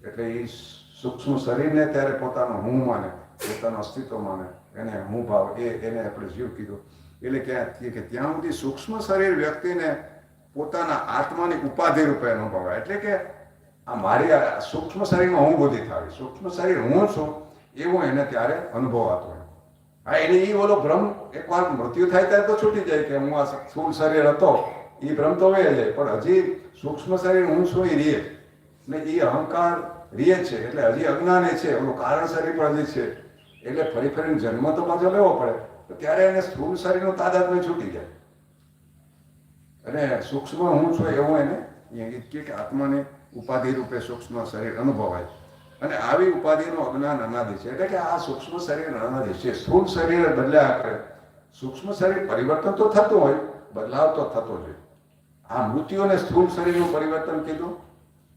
એટલે એ સૂક્ષ્મ શરીરને ત્યારે પોતાનો હું માને, પોતાનું અસ્તિત્વ માને, એને હું ભાવ, એને આપણે જીવ કીધું. એટલે કે ત્યાં સુધી સૂક્ષ્મ શરીર વ્યક્તિને પોતાના આત્માની ઉપાધિ રૂપે અનુભવાય. એટલે કે આ મારી આ સૂક્ષ્મ શરીરમાં હું બુદ્ધિ થાય, સૂક્ષ્મ શરીર હું છું એવું એને ત્યારે અનુભવાતો હોય. હા, એને એ ઓલો ભ્રમ એકવાર મૃત્યુ થાય ત્યારે તો છૂટી જાય કે હું આ સ્થૂળ શરીર હતો, એ ભ્રમ તો વહી જાય, પણ હજી સૂક્ષ્મ શરીર હું છું એ રીએ ને, એ અહંકાર રીએ છે. એટલે હજી અજ્ઞાન છે, ઓલું કારણ શરીર પણ હજી છે. એટલે ફરી ફરીને જન્મ તો પાછો લેવો પડે. તો ત્યારે એને સ્થૂળ શરીરનું તાદાત્મ્ય છૂટી જાય અને સૂક્ષ્મ હું છું એવું એને કે આત્માની ઉપાધિ રૂપે સૂક્ષ્મ શરીર અનુભવાય. અને આવી ઉપાધિનું અજ્ઞાન અનાદિ છે. એટલે કે આ સૂક્ષ્મ શરીર અનાદિ છે. સ્થૂળ શરીર બદલ્યા કરે, સૂક્ષ્મ શરીર પરિવર્તન તો થતું હોય, બદલાવ તો થતો જ હોય. આ મૃત્યુને સ્થૂળ શરીરનું પરિવર્તન કીધું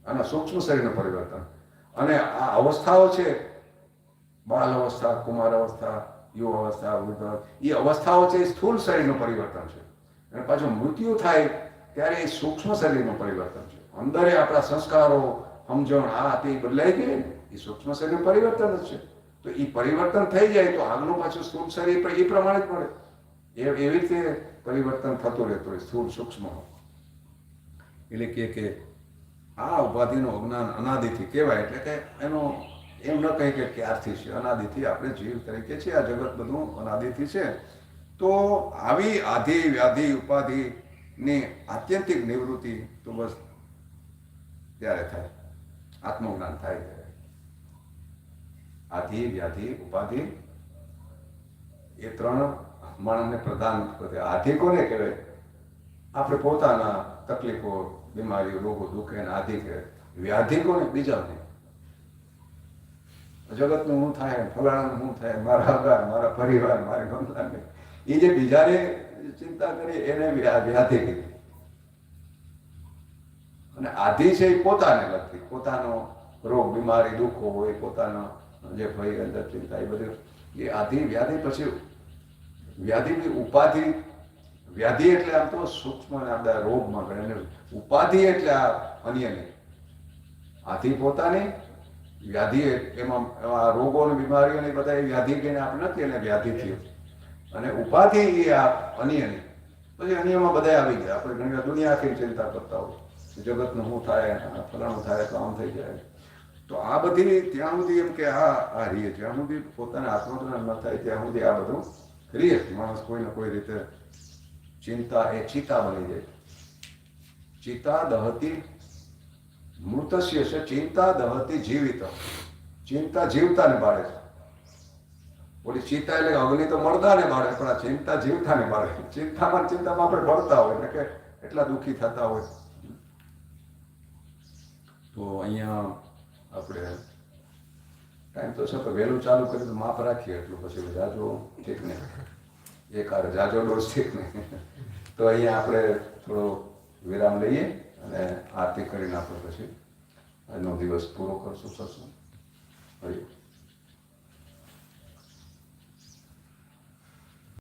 અને સૂક્ષ્મ શરીરનું પરિવર્તન. અને આ અવસ્થાઓ છે, બાલ અવસ્થા, કુમાર અવસ્થા, યુવ અવસ્થા, વૃદ્ધ, એ અવસ્થાઓ છે, એ સ્થૂળ શરીરનું પરિવર્તન છે. અને પાછું મૃત્યુ થાય ત્યારે એ સૂક્ષ્મ શરીરનું પરિવર્તન છે. અંદર આપણા સંસ્કારો, સમજણ, આ તે બદલાઈ ગઈ ને, એ સૂક્ષ્મ શરીરનું પરિવર્તન જ છે. તો એ પરિવર્તન થઈ જાય તો આગલું પાછું સ્થૂળ શરીર પણ એ પ્રમાણે જ મળે. એવી રીતે પરિવર્તન થતું રહેતું હોય સ્થૂળ સૂક્ષ્મ. એટલે કે આ ઉપાધિનું અજ્ઞાન અનાદિથી કહેવાય. એટલે કે એનો એમ ન કહે કે ક્યારથી છે, અનાદિથી આપણે જીવ તરીકે છે, આ જગત બધું અનાદિથી છે. તો આવી આધિ વ્યાધિ ઉપાધિની આત્યંતિક નિવૃત્તિ તો બસ ત્યારે થાય, આત્મજ્ઞાન થાય ત્યારે. આધિ વ્યાધિ ઉપાધિ એ ત્રણ માણસને પ્રધાન કરે. આધિ કોને કહેવાય? આપણે પોતાના તકલીફો, બીમારીઓ, રોગો, દુઃખ એને આધિ કહેવાય. વ્યાધિ કોને? બીજાને. જગતનું શું થાય, ફલાણાનું શું થાય, મારા આગાર, મારા પરિવાર, મારી ગમલાને, એ જે બીજાને ચિંતા કરી એને વ્યાધિ કીધી. અને આધિ છે એ પોતાને લગતી, પોતાનો રોગ, બીમારી, દુઃખો હોય, પોતાનો જે ભય, અંદર ચિંતા, એ બધું એ આધિ વ્યાધિ. પછી વ્યાધિની ઉપાધિ. વ્યાધિ એટલે આમ તો સૂક્ષ્મ બધા રોગમાં ગણે, ઉપાધિ એટલે આ અન્યની. આધિ પોતાની, વ્યાધિ એમાં રોગો અને બીમારીઓની બધા એ વ્યાધિ કહીને આપણે નથી એને વ્યાધિ થયું. અને ઉપાધિ એ આ અન્યની. પછી અન્યમાં બધા આવી ગયા. આપણે ઘણી વાર દુનિયા આખી ચિંતા કરતા હોય, જગતનું શું થાય, ફલાણું થાય તો આમ થઈ જાય. તો આ બધી ત્યાં સુધી એમ કે આ રીએ, જ્યાં સુધી પોતાને આત્મજ્ઞાન ન થાય ત્યાં સુધી આ બધું રીએ. માણસ કોઈને કોઈ રીતે ચિંતા એ ચિતા બની જાય. ચિતા દહતી મૃતસ્ય છે, ચિંતા દહતી જીવિત. ચિંતા જીવતાને બાળે છે. ઓલી ચિંતા એટલે અગ્નિ તો મળતાને બાળે, પણ આ ચિંતા જીવતાને બાળે. ચિંતામાં આપણે ભરતા હોય એટલે કે એટલા દુઃખી થતા હોય. તો અહીંયા આપણે ટાઈમ તો છે, પણ વહેલું ચાલુ કરી તો માપ રાખીએ એટલું, પછી જાજો ઠીક નહીં, એક હારે જાજો ડોઝ ઠીક નહીં. તો અહીંયા આપણે થોડો વિરામ લઈએ અને આરતી કરીને આપણે પછી આજનો દિવસ પૂરો કરશું સત્સંગ. હરિ